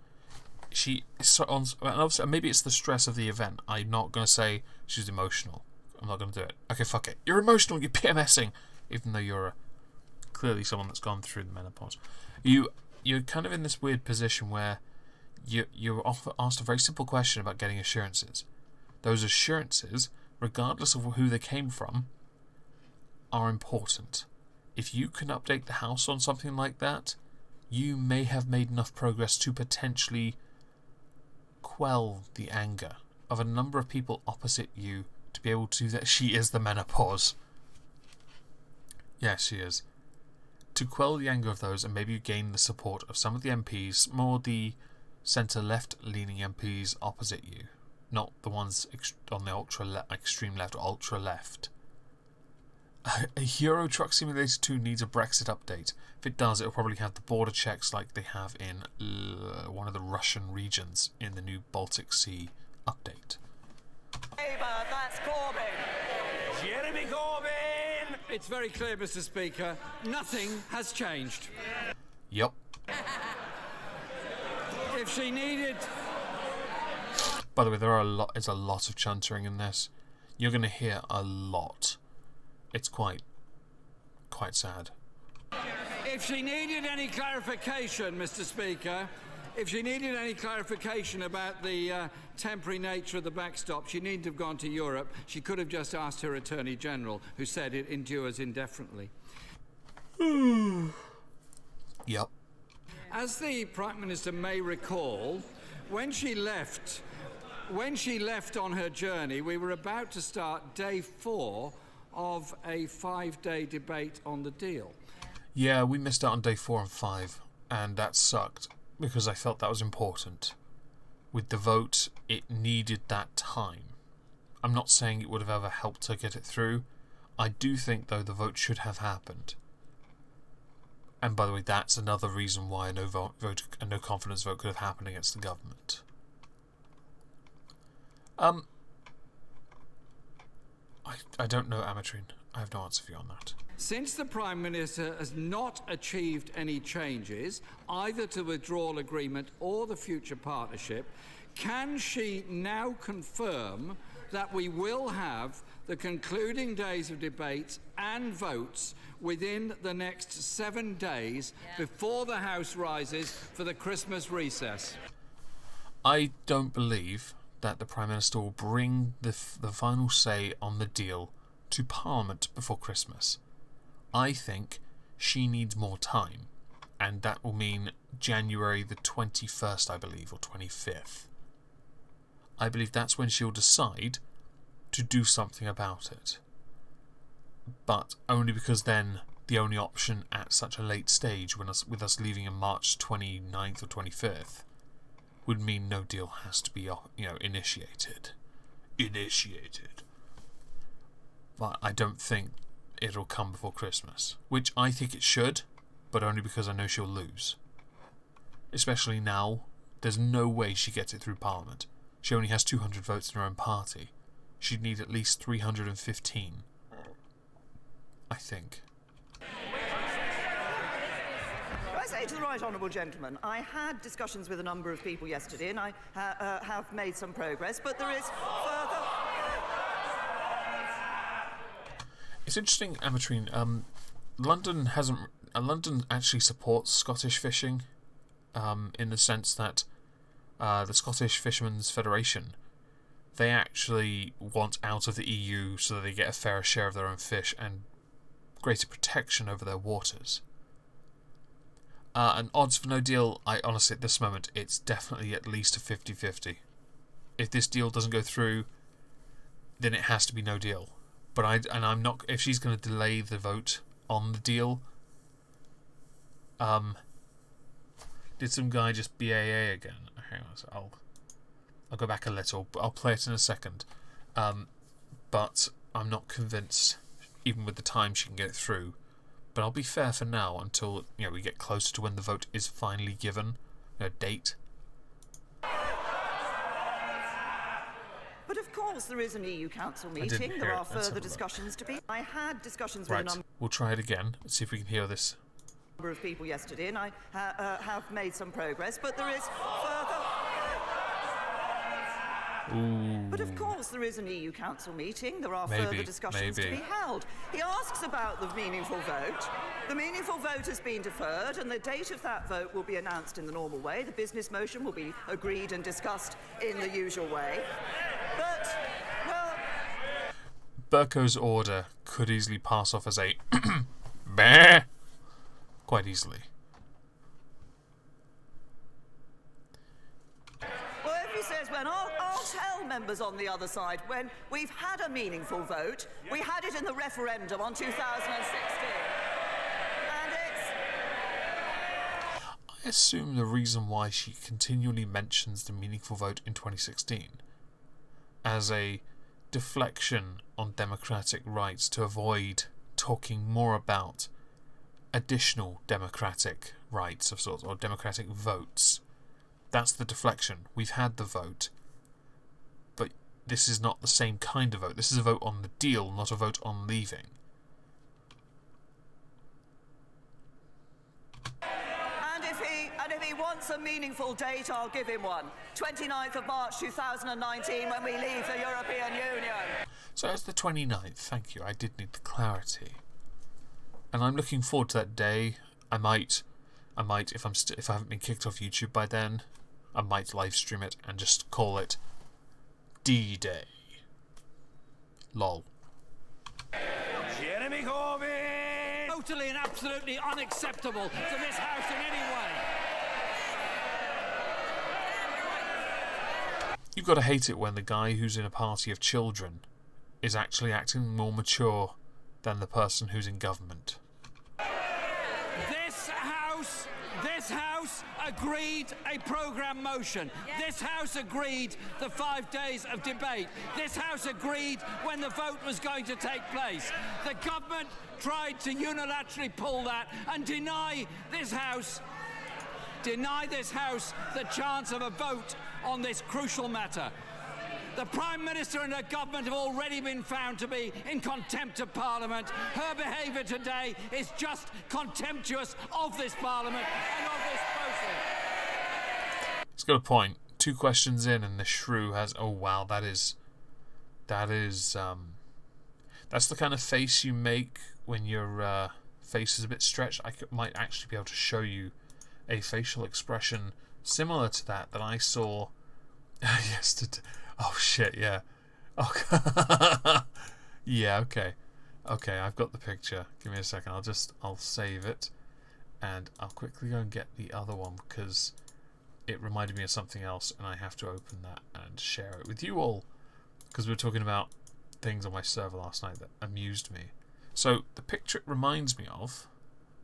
Maybe it's the stress of the event. I'm not going to say she's emotional, I'm not going to do it. Okay, fuck it. You're emotional, you're PMSing, even though you're clearly someone that's gone through the menopause. You're kind of in this weird position where you're asked a very simple question about getting assurances. Those assurances, regardless of who they came from, are important. If you can update the House on something like that, you may have made enough progress to potentially quell the anger of a number of people opposite you to be able to do that. She is the menopause. Yes, she is. To quell the anger of those and maybe gain the support of some of the MPs, more the centre-left leaning MPs opposite you, not the ones on the extreme left or ultra-left. A Euro Truck Simulator 2 needs a Brexit update. If it does, it'll probably have the border checks like they have in one of the Russian regions in the new Baltic Sea update.
Labour, that's Corbyn.
Jeremy Corbyn!
It's very clear, Mr. Speaker. Nothing has changed.
Yep.
If she needed...
By the way, there's a lot of chuntering in this. You're going to hear a lot. It's quite sad.
If she needed any clarification, Mr. Speaker, if she needed any clarification about the temporary nature of the backstop, she needn't have gone to Europe. She could have just asked her Attorney General, who said it endures indefinitely.
Yep.
As the Prime Minister may recall, when she left on her journey, we were about to start day 4 of a 5-day debate on the deal.
Yeah, we missed out on day 4 and 5, and that sucked because I felt that was important. With the vote, it needed that time. I'm not saying it would have ever helped to get it through. I do think, though, the vote should have happened. And by the way, that's another reason why a no confidence vote could have happened against the government. I don't know, Amatrine. I have no answer for you on that.
Since the Prime Minister has not achieved any changes, either to the withdrawal agreement or the future partnership, can she now confirm that we will have the concluding days of debates and votes within the next 7 days before the House rises for the Christmas recess?
I don't believe that the Prime Minister will bring the final say on the deal to Parliament before Christmas. I think she needs more time, and that will mean January the 21st, I believe, or 25th. I believe that's when she'll decide to do something about it. But only because then the only option at such a late stage, with us leaving in March 29th or 25th, would mean no deal has to be, initiated. But I don't think it'll come before Christmas, which I think it should, but only because I know she'll lose. Especially now, there's no way she gets it through Parliament. She only has 200 votes in her own party. She'd need at least 315, I think.
I say to the right honourable gentleman, I had discussions with a number of people yesterday, and I have made some progress, but there is further...
It's interesting, Amatrine. London actually supports Scottish fishing, in the sense that the Scottish Fishermen's Federation, they actually want out of the EU so that they get a fairer share of their own fish and greater protection over their waters. And odds for no deal, I honestly, at this moment, it's definitely at least a 50-50. If this deal doesn't go through, then it has to be no deal. But I'm not. If she's going to delay the vote on the deal, did some guy just BAA again? Hang on, so I'll go back a little. But I'll play it in a second. But I'm not convinced, even with the time she can get it through. But I'll be fair for now until we get closer to when the vote is finally given, a date.
But of course there is an EU Council meeting. There are further discussions to be. I had discussions with a number...
We'll try it again. Let's see if we can hear this.
...number of people yesterday, and I have made some progress, but there is further...
Ooh.
But of course, there is an EU Council meeting. There are further discussions to be held. He asks about the meaningful vote. The meaningful vote has been deferred, and the date of that vote will be announced in the normal way. The business motion will be agreed and discussed in the usual way. But, well...
Berco's order could easily pass off as a meh, quite easily.
Well, if he says, well, I'll tell members on the other side when we've had a meaningful vote. We had it in the referendum on 2016. And it's...
I assume the reason why she continually mentions the meaningful vote in 2016 as a deflection on democratic rights to avoid talking more about additional democratic rights of sorts, or democratic votes. That's the deflection. We've had the vote, but this is not the same kind of vote. This is a vote on the deal, not a vote on leaving.
And if he wants a meaningful date, I'll give him one. 29th of March 2019, when we leave the European Union.
So it's the 29th. Thank you. I did need the clarity, and I'm looking forward to that day. I might, if I haven't been kicked off YouTube by then, I might live stream it and just call it D-Day. Lol.
Jeremy Corbyn!
Totally and absolutely unacceptable to this House in any way.
You've got to hate it when the guy who's in a party of children is actually acting more mature than the person who's in government.
This House agreed a programme motion. Yes. This House agreed the 5 days of debate. This House agreed when the vote was going to take place. The government tried to unilaterally pull that and deny this House the chance of a vote on this crucial matter. The Prime Minister and her government have already been found to be in contempt of Parliament. Her behaviour today is just contemptuous of this Parliament and of this process.
He's got a point. 2 questions in and the shrew has... Oh, wow, that's the kind of face you make when your face is a bit stretched. I might actually be able to show you a facial expression similar to that I saw yesterday. Oh shit, yeah. Oh, yeah, okay. Okay, I've got the picture. Give me a second. I'll save it. And I'll quickly go and get the other one because it reminded me of something else and I have to open that and share it with you all. Because we were talking about things on my server last night that amused me. So, the picture it reminds me of,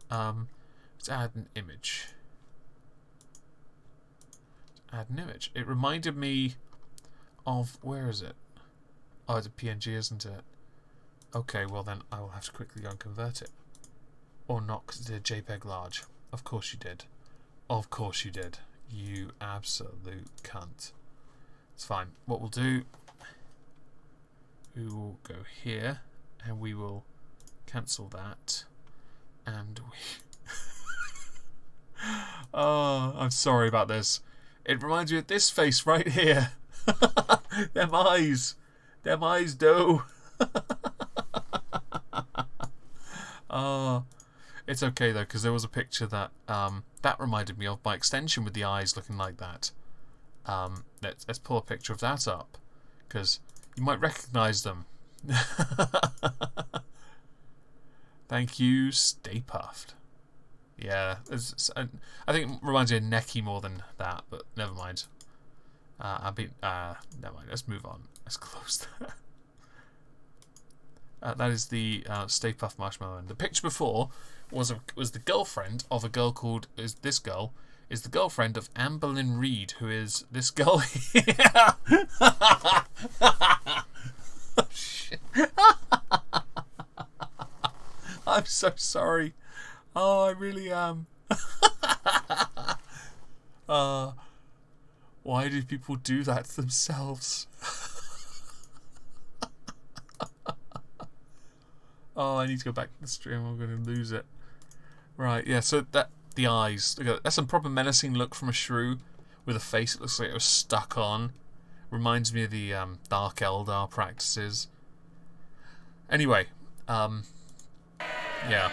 let's add an image. It reminded me of, where is it? Oh, it's a PNG, isn't it? Okay, well then I will have to quickly go and convert it. Or not, because it's a JPEG large. Of course you did. Of course you did. You absolute cunt. It's fine. What we'll do, we will go here, and we will cancel that, and we... Oh, I'm sorry about this. It reminds me of this face right here. Them eyes, do. It's okay though, because there was a picture that that reminded me of by extension with the eyes looking like that. Let's pull a picture of that up, because you might recognise them. Thank you, Stay Puffed. Yeah, I think it reminds me of Necky more than that, but never mind. Never mind. Let's move on. Let's close that. That is the Stay Puft Marshmallow. And the picture before was the girlfriend of a girl called this girl is the girlfriend of Amber Lynn Reid, who is this girl here. Oh, shit. I'm so sorry. Oh, I really am. Why do people do that to themselves? Oh, I need to go back to the stream. I'm going to lose it. Right, yeah, so the eyes. Look at that. That's a proper menacing look from a shrew with a face that looks like it was stuck on. Reminds me of the Dark Eldar practices. Anyway, yeah.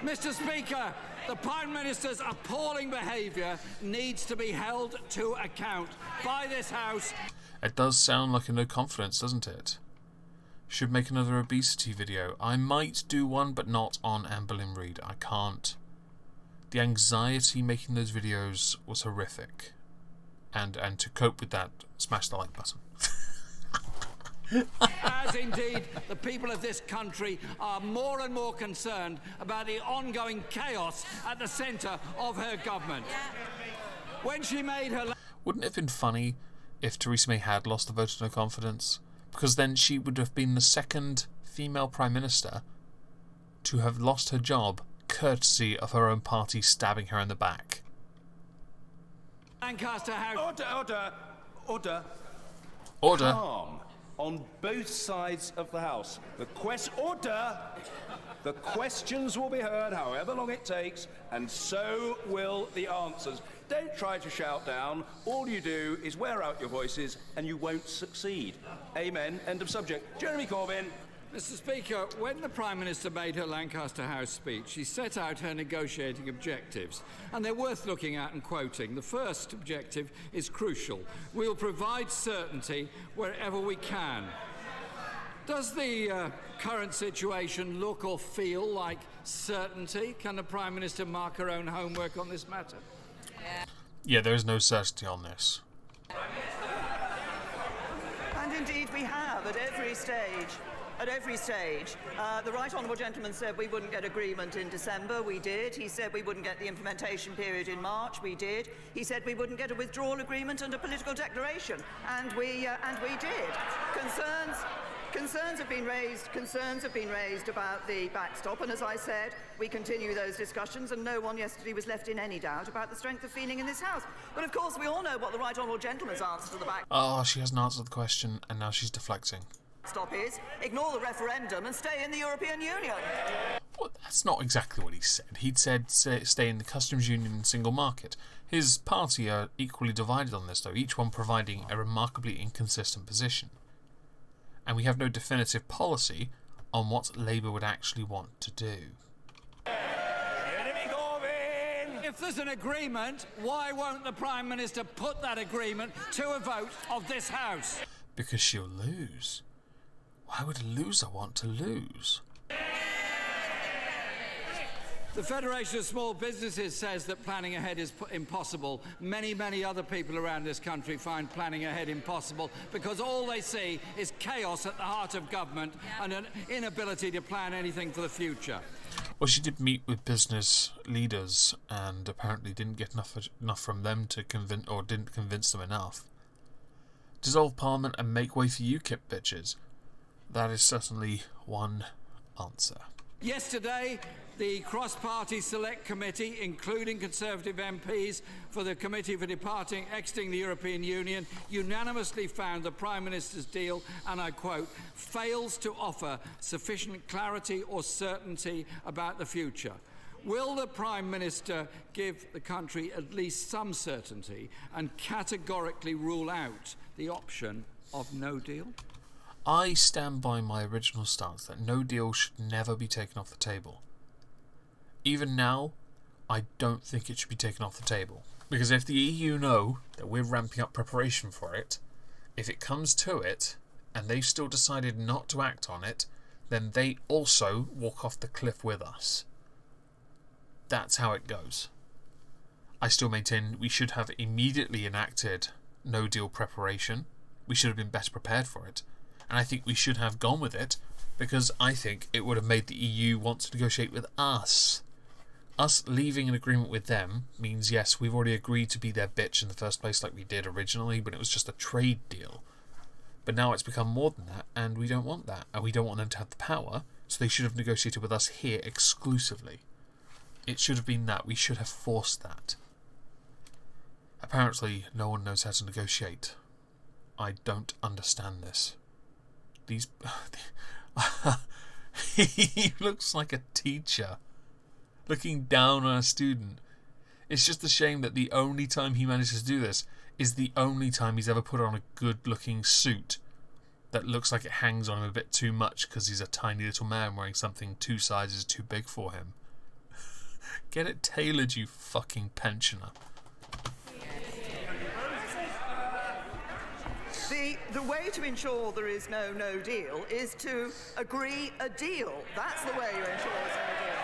Mr. Speaker, the Prime Minister's appalling behaviour needs to be held to account by this House.
It does sound like a no confidence, doesn't it? Should make another obesity video. I might do one, but not on Anne Boleyn Reid. I can't. The anxiety making those videos was horrific. And to cope with that, smash the like button.
As indeed the people of this country are more and more concerned about the ongoing chaos at the centre of her government. When she made her...
Wouldn't it have been funny if Theresa May had lost the vote of no confidence? Because then she would have been the second female Prime Minister to have lost her job courtesy of her own party stabbing her in the back.
Lancaster House...
Order. Calm. On both sides of the House. Order! The questions will be heard however long it takes, and so will the answers. Don't try to shout down. All you do is wear out your voices, and you won't succeed. Amen. End of subject. Jeremy Corbyn.
Mr. Speaker, when the Prime Minister made her Lancaster House speech, she set out her negotiating objectives, and they're worth looking at and quoting. The first objective is crucial. We'll provide certainty wherever we can. Does the current situation look or feel like certainty? Can the Prime Minister mark her own homework on this matter?
Yeah, there is no certainty on this.
And indeed we have at every stage. At every stage. The Right Honourable Gentleman said we wouldn't get agreement in December. We did. He said we wouldn't get the implementation period in March. We did. He said we wouldn't get a withdrawal agreement and a political declaration. And we did. Concerns have been raised about the backstop, and as I said, we continue those discussions, and no one yesterday was left in any doubt about the strength of feeling in this House. But of course, we all know what the Right Honourable Gentleman's answer to the backstop...
Oh, she hasn't answered the question, and now she's deflecting.
...stop is ignore the referendum and stay in the European Union.
Well, that's not exactly what he said. He'd said stay in the customs union and single market. His party are equally divided on this, though, each one providing a remarkably inconsistent position. And we have no definitive policy on what Labour would actually want to do.
If there's an agreement, why won't the Prime Minister put that agreement to a vote of this House?
Because she'll lose. Why would a loser want to lose?
The Federation of Small Businesses says that planning ahead is impossible. Many, many other people around this country find planning ahead impossible because all they see is chaos at the heart of government and an inability to plan anything for the future.
Well, she did meet with business leaders and apparently didn't get enough from them to convince, or didn't convince them enough. Dissolve Parliament and make way for UKIP, bitches. That is certainly one answer.
Yesterday, the cross-party select committee, including Conservative MPs for the Committee for Exiting the European Union, unanimously found the Prime Minister's deal, and I quote, fails to offer sufficient clarity or certainty about the future. Will the Prime Minister give the country at least some certainty and categorically rule out the option of no deal?
I stand by my original stance that no deal should never be taken off the table. Even now, I don't think it should be taken off the table. Because if the EU know that we're ramping up preparation for it, if it comes to it, and they've still decided not to act on it, then they also walk off the cliff with us. That's how it goes. I still maintain we should have immediately enacted no deal preparation. We should have been better prepared for it. And I think we should have gone with it, because I think it would have made the EU want to negotiate with us. Us leaving an agreement with them means, yes, we've already agreed to be their bitch in the first place like we did originally, but it was just a trade deal. But now it's become more than that, and we don't want that. And we don't want them to have the power, so they should have negotiated with us here exclusively. It should have been that. We should have forced that. Apparently, no one knows how to negotiate. I don't understand this. He looks like a teacher looking down on a student. It's just a shame that the only time he manages to do this is the only time he's ever put on a good-looking suit that looks like it hangs on him a bit too much because he's a tiny little man wearing something 2 sizes too big for him. Get it tailored, you fucking pensioner.
The way to ensure there is no deal is to agree a deal. That's the way you ensure there's no deal.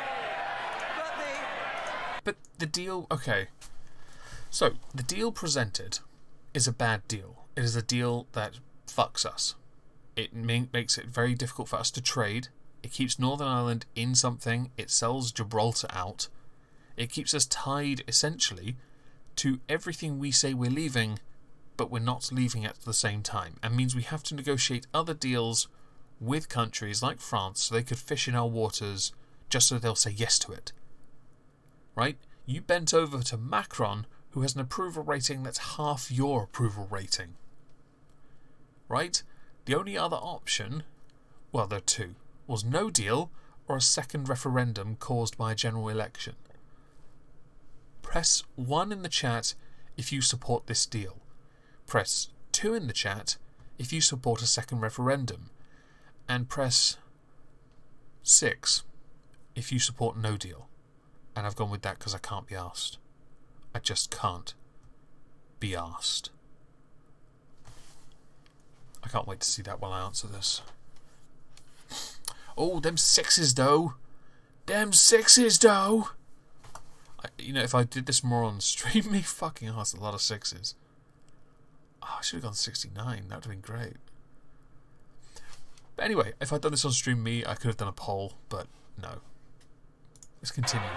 But the deal... Okay. So, the deal presented is a bad deal. It is a deal that fucks us. It makes it very difficult for us to trade. It keeps Northern Ireland in something. It sells Gibraltar out. It keeps us tied, essentially, to everything we say we're leaving, but we're not leaving at the same time. And means we have to negotiate other deals with countries like France so they could fish in our waters just so they'll say yes to it. Right? You bent over to Macron, who has an approval rating that's half your approval rating. Right? The only other option, well, there are 2, was no deal or a second referendum caused by a general election. Press 1 in the chat if you support this deal. Press 2 in the chat if you support a second referendum. And press 6 if you support no deal. And I've gone with that because I can't be arsed. I just can't be arsed. I can't wait to see that while I answer this. Oh, them 6s though. Them 6s though. You know, if I did this more on stream, me fucking ass, a lot of 6s. Oh, I should have gone 69. That would have been great. But anyway, if I'd done this on stream me, I could have done a poll, but no. Let's continue.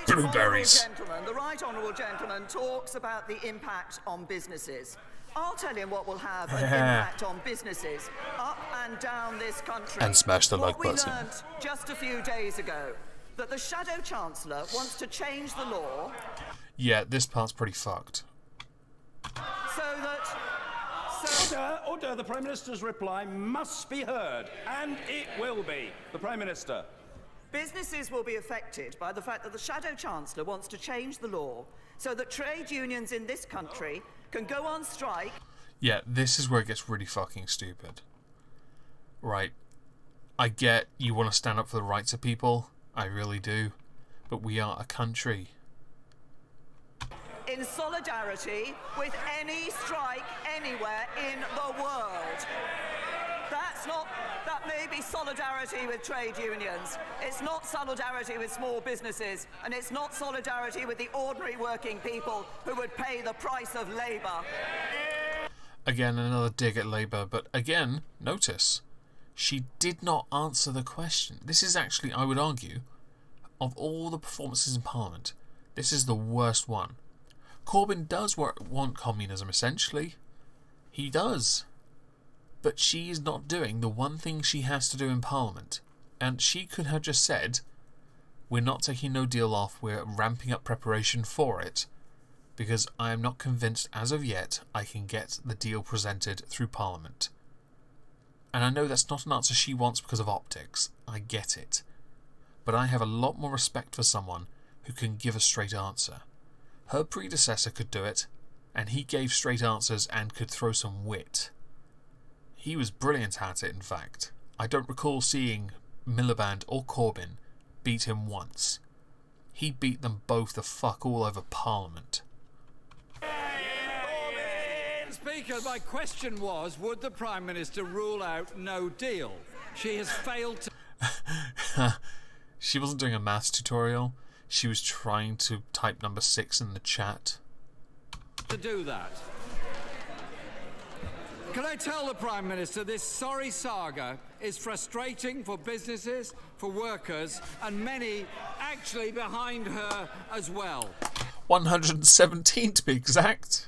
Blueberries.
The right honourable gentleman talks about the impact on businesses. I'll tell him what will have an impact on businesses up and down this country.
And smash the like button.
What we learned just a few days ago, that the Shadow Chancellor wants to change the law.
Yeah, this part's pretty fucked.
Order, the Prime Minister's reply must be heard, and it will be. The Prime Minister.
Businesses will be affected by the fact that the Shadow Chancellor wants to change the law so that trade unions in this country can go on strike.
Yeah, this is where it gets really fucking stupid. Right. I get you want to stand up for the rights of people. I really do. But we are a country.
In solidarity with any strike anywhere in the world. That may be solidarity with trade unions. It's not solidarity with small businesses, and it's not solidarity with the ordinary working people who would pay the price of labour.
Again, another dig at Labour, but again, notice, she did not answer the question. This is actually, I would argue, of all the performances in Parliament, this is the worst one. Corbyn does want communism, essentially. He does. But she is not doing the one thing she has to do in Parliament. And she could have just said, we're not taking no deal off, we're ramping up preparation for it, because I am not convinced as of yet I can get the deal presented through Parliament. And I know that's not an answer she wants because of optics. I get it. But I have a lot more respect for someone who can give a straight answer. Her predecessor could do it, and he gave straight answers and could throw some wit. He was brilliant at it, in fact. I don't recall seeing Miliband or Corbyn beat him once. He beat them both the fuck all over Parliament.
Speaker, my question was, would the Prime Minister rule out no deal? She has failed to...
She wasn't doing a maths tutorial. She was trying to type number 6 in the chat.
...to do that. Can I tell the Prime Minister this sorry saga is frustrating for businesses, for workers, and many actually behind her as well.
117 to be exact.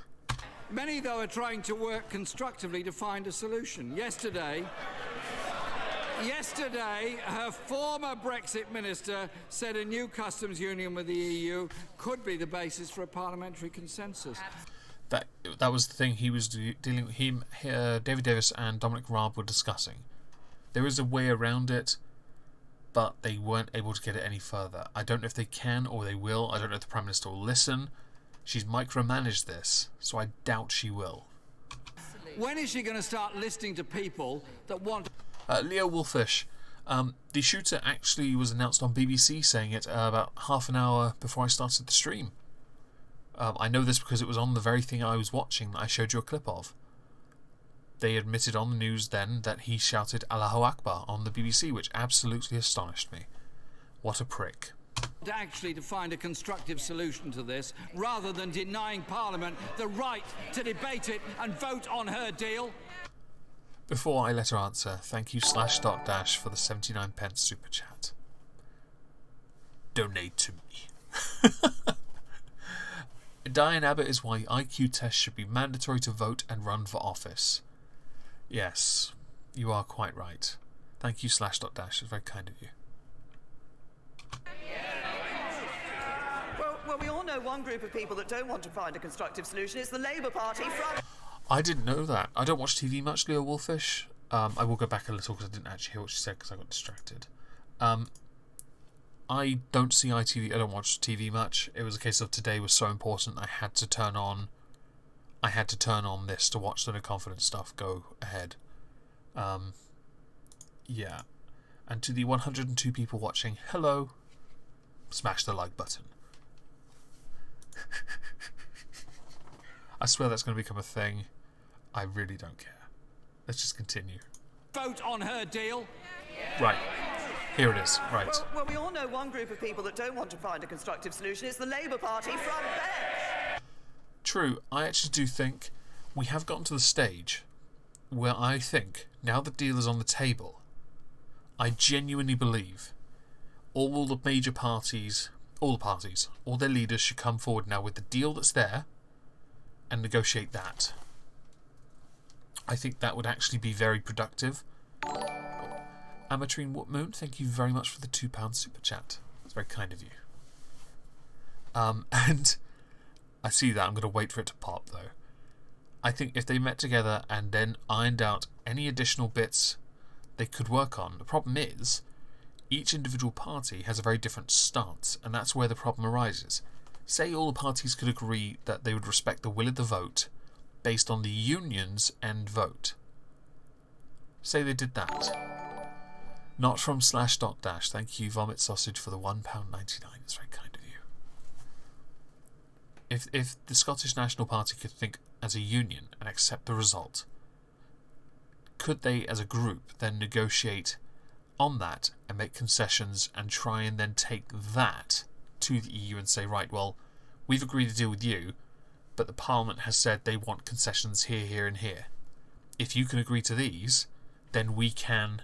Many, though, are trying to work constructively to find a solution. Yesterday, her former Brexit minister said a new customs union with the EU could be the basis for a parliamentary consensus.
That was the thing he was dealing with. David Davis and Dominic Raab were discussing. There is a way around it. but they weren't able to get it any further. I don't know if they can or they will. I don't know if the Prime Minister will listen. She's micromanaged this, so I doubt she will.
When is she going to start listening to people that want...
Leo Wolfish. The shooter actually was announced on BBC, saying it about half an hour before I started the stream. I know this because it was on the very thing I was watching that I showed you a clip of. They admitted on the news then that he shouted Allahu Akbar on the BBC, which absolutely astonished me. What a prick.
Actually to find a constructive solution to this, rather than denying Parliament the right to debate it and vote on her deal.
Before I let her answer, thank you /.dash for the 79 pence super chat. Donate to me. Diane Abbott is why IQ tests should be mandatory to vote and run for office. Yes, you are quite right. Thank you /.dash, it's very kind of you.
Well, we all know one group of people that don't want to find a constructive solution. It's the Labour Party from...
I didn't know that. I don't watch TV much, Leo Wolfish. I will go back a little because I didn't actually hear what she said because I got distracted. I don't see ITV. I don't watch TV much. It was a case of today was so important I had to turn on this to watch the No Confidence stuff go ahead. Yeah. And to the 102 people watching, hello. Smash the like button. I swear that's going to become a thing. I really don't care. Let's just continue.
Vote on her deal.
Right. Here it is. Right.
Well, we all know one group of people that don't want to find a constructive solution. It's the Labour Party front bench.
True. I actually do think we have gotten to the stage where I think, now the deal is on the table, I genuinely believe all the major parties, all their leaders should come forward now with the deal that's there and negotiate that. I think that would actually be very productive. Amatrine Moon, thank you very much for the £2 super chat. It's very kind of you. And I see that. I'm going to wait for it to pop, though. I think if they met together and then ironed out any additional bits they could work on, the problem is each individual party has a very different stance, and that's where the problem arises. Say all the parties could agree that they would respect the will of the vote based on the union's end vote. Say they did that. Not from /.dash. Thank you, Vomit Sausage, for the £1.99. It's very kind of you. If the Scottish National Party could think as a union and accept the result, could they as a group then negotiate on that and make concessions and try and then take that to the EU and say, right, well, we've agreed to deal with you, but the Parliament has said they want concessions here, here and here. If you can agree to these, then we can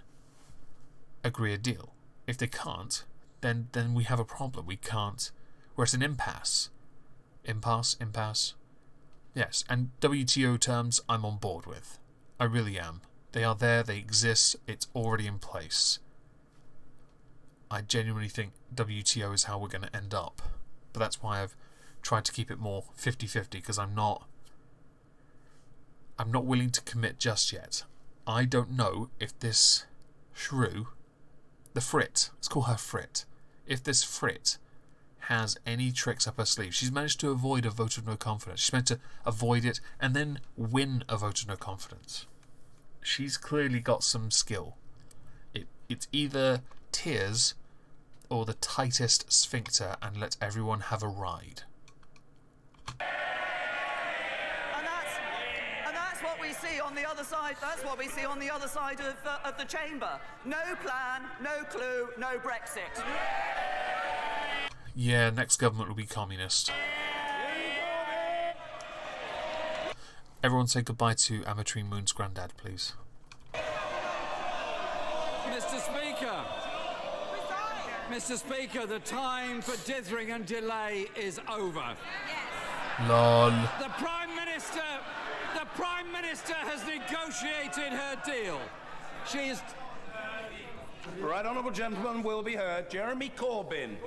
agree a deal. If they can't, then we have a problem. We can't. We're at an impasse. Impasse. Yes, and WTO terms I'm on board with. I really am. They are there, they exist, it's already in place. I genuinely think WTO is how we're going to end up. But that's why I've tried to keep it more 50-50, because I'm not willing to commit just yet. I don't know if this shrew, the Frit, let's call her Frit, if this Frit has any tricks up her sleeve. She's managed to avoid a vote of no confidence. She's meant to avoid it and then win a vote of no confidence. She's clearly got some skill. It's either tears or the tightest sphincter and let everyone have a ride.
And that's what we see on the other side. That's what we see on the other side of the chamber. No plan, no clue, no Brexit.
Yeah, next government will be communist. Everyone say goodbye to Amatrine Moon's granddad, please.
Mr. Speaker, the time for dithering and delay is over.
Lol.
The Prime Minister has negotiated her deal. She is...
Right, honourable gentleman will be heard. Jeremy Corbyn.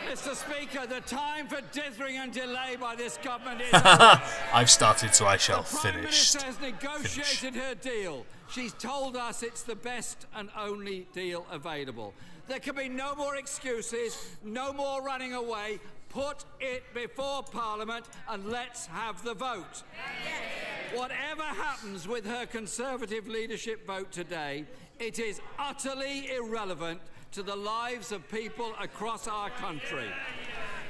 Mr. Speaker, the time for dithering and delay by this government is over.
I've started, so I shall finish.
The Prime Minister has negotiated her deal. She's told us it's the best and only deal available. There can be no more excuses, no more running away. Put it before Parliament and let's have the vote. Whatever happens with her Conservative leadership vote today, it is utterly irrelevant to the lives of people across our country.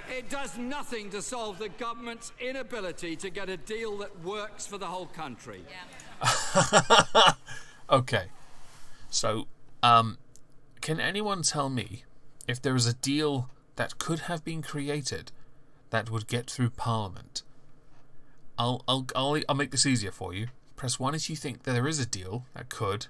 It does nothing to solve the government's inability to get a deal that works for the whole country.
Okay. So, can anyone tell me if there is a deal that could have been created that would get through Parliament? I'll make this easier for you. Press 1 if you think that there is a deal that could.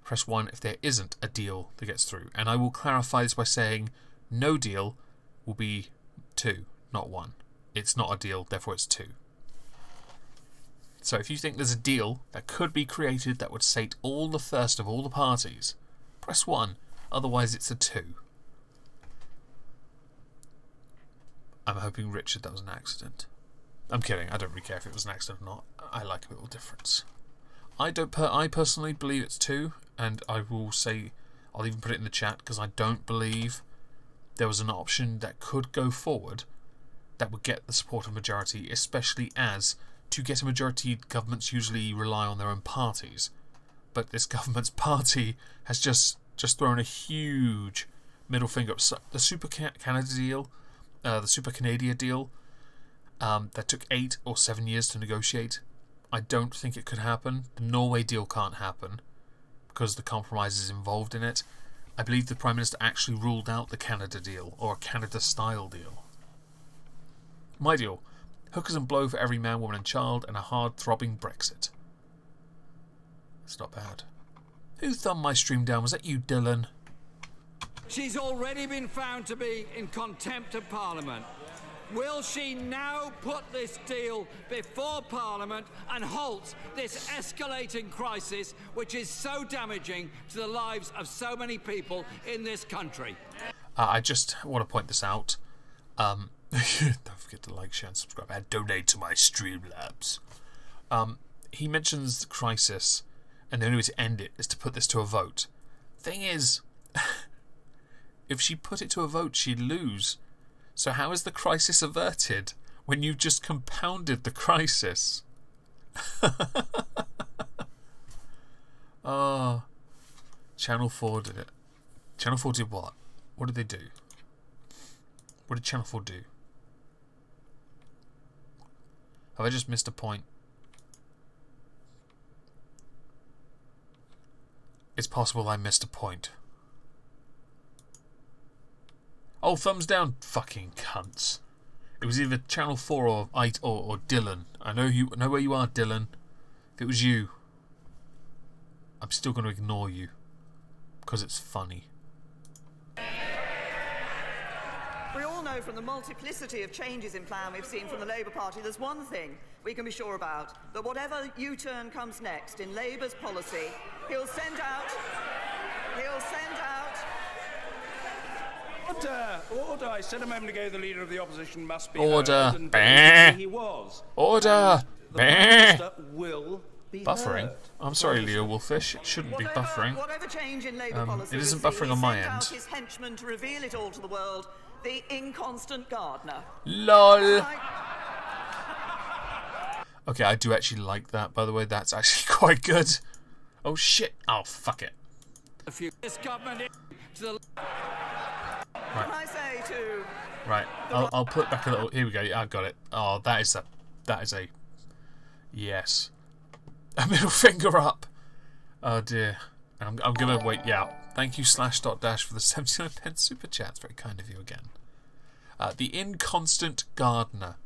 Press 1 if there isn't a deal that gets through. And I will clarify this by saying no deal will be 2, not 1. It's not a deal, therefore it's 2. So if you think there's a deal that could be created that would sate all the thirst of all the parties, press 1. Otherwise it's a 2. I'm hoping, Richard, that was an accident. I'm kidding. I don't really care if it was an accident or not. I like a little difference. I personally believe it's 2, and I will say, I'll even put it in the chat, because I don't believe there was an option that could go forward that would get the support of a majority, especially as to get a majority, governments usually rely on their own parties. But this government's party has just thrown a huge middle finger up. The Super Canada deal, the Super Canada deal, that took 8 or 7 years to negotiate. I don't think it could happen. The Norway deal can't happen because the compromises involved in it. I believe the Prime Minister actually ruled out the Canada deal, or a Canada-style deal. My deal: hookers and blow for every man, woman and child, and a hard-throbbing Brexit. It's not bad. Who thumbed my stream down? Was that you, Dylan?
She's already been found to be in contempt of Parliament. Will she now put this deal before Parliament and halt this escalating crisis which is so damaging to the lives of so many people in this country?
I just want to point this out. Don't forget to like, share and subscribe and donate to my Streamlabs. He mentions the crisis, and the only way to end it is to put this to a vote. Thing is, if she put it to a vote, she'd lose. So how is the crisis averted when you've just compounded the crisis? Oh, Channel 4 did it. Channel 4 did what? What did they do? What did Channel 4 do? Have I just missed a point? It's possible I missed a point. Oh, thumbs down, fucking cunts. It was either Channel 4 or Dylan. I know where you are, Dylan. If it was you, I'm still going to ignore you. Because it's funny.
We all know from the multiplicity of changes in plan we've seen from the Labour Party, there's one thing we can be sure about, that whatever U-turn comes next in Labour's policy, he'll send out...
Order! I said a moment ago the leader of the opposition must be
Order!
Heard, he was.
Order!
The Prime Minister will be
buffering?
heard.
I'm sorry, Leo Wolfish. It shouldn't be buffering.
Whatever change in Labour policy
it isn't
we'll see,
buffering on my
sent
end.
out his henchman to reveal it all to the world, the inconstant gardener.
LOL! Okay, I do actually like that, by the way. That's actually quite good. Oh, shit. Oh, fuck it.
This government to the...
Can I say to...
Right, I'll put back a little... Here we go. I got it. Oh, that is a... Yes. A middle finger up. Oh, dear. I'm going to wait you out. Thank you, /.dash, for the 79p super chat. It's very kind of you again. The inconstant gardener.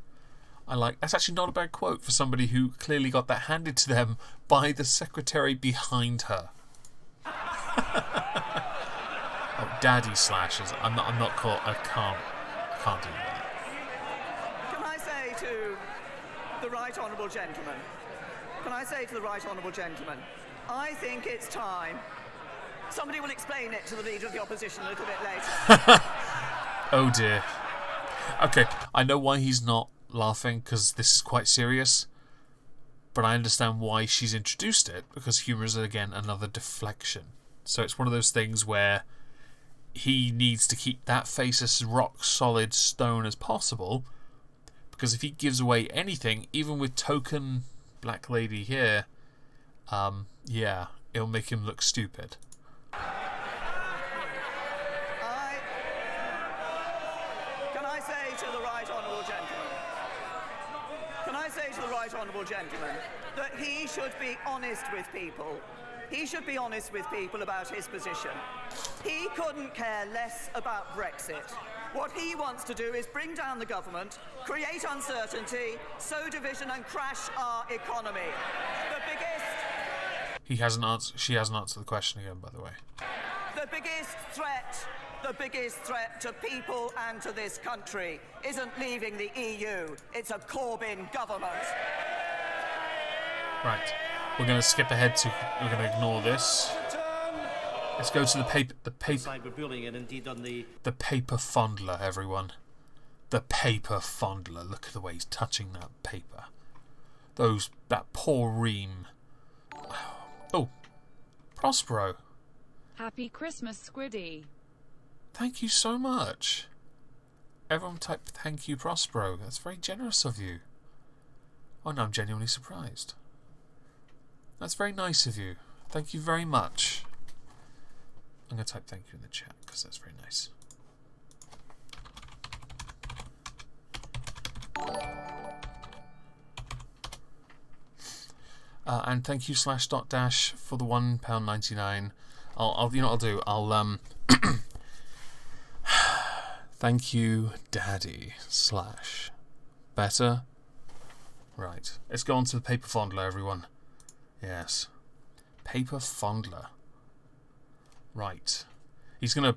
I like... That's actually not a bad quote for somebody who clearly got that handed to them by the secretary behind her. Oh, daddy slashes. I'm not caught. I can't do that.
Can I say to the right honourable gentleman? I think it's time. Somebody will explain it to the leader of the opposition a little bit later.
Oh dear. Okay, I know why he's not laughing, because this is quite serious. But I understand why she's introduced it, because humour is, again, another deflection. So it's one of those things where he needs to keep that face as rock solid stone as possible, because if he gives away anything, even with token black lady here, yeah, it'll make him look stupid.
Can I say to the right honourable gentleman that he should be honest with people. He should be honest with people about his position. He couldn't care less about Brexit. What he wants to do is bring down the government, create uncertainty, sow division and crash our economy. The biggest...
She hasn't answered the question again, by the way.
The biggest threat to people and to this country isn't leaving the EU. It's a Corbyn government.
Right. We're going to skip ahead to... We're going to ignore this. Let's go to the paper...
Cyberbullying and indeed on the
paper fondler, everyone. The paper fondler. Look at the way he's touching that paper. That poor ream. Oh. Prospero.
Happy Christmas, Squiddy.
Thank you so much. Everyone type thank you, Prospero. That's very generous of you. Oh no, I'm genuinely surprised. That's very nice of you. Thank you very much. I'm going to type thank you in the chat because that's very nice. And thank you /.dash for the £1.99. I'll you know what I'll do? I'll thank you, Daddy / better. Right. Let's go on to the paper fondler, everyone. Yes. Paper fondler. Right. He's gonna...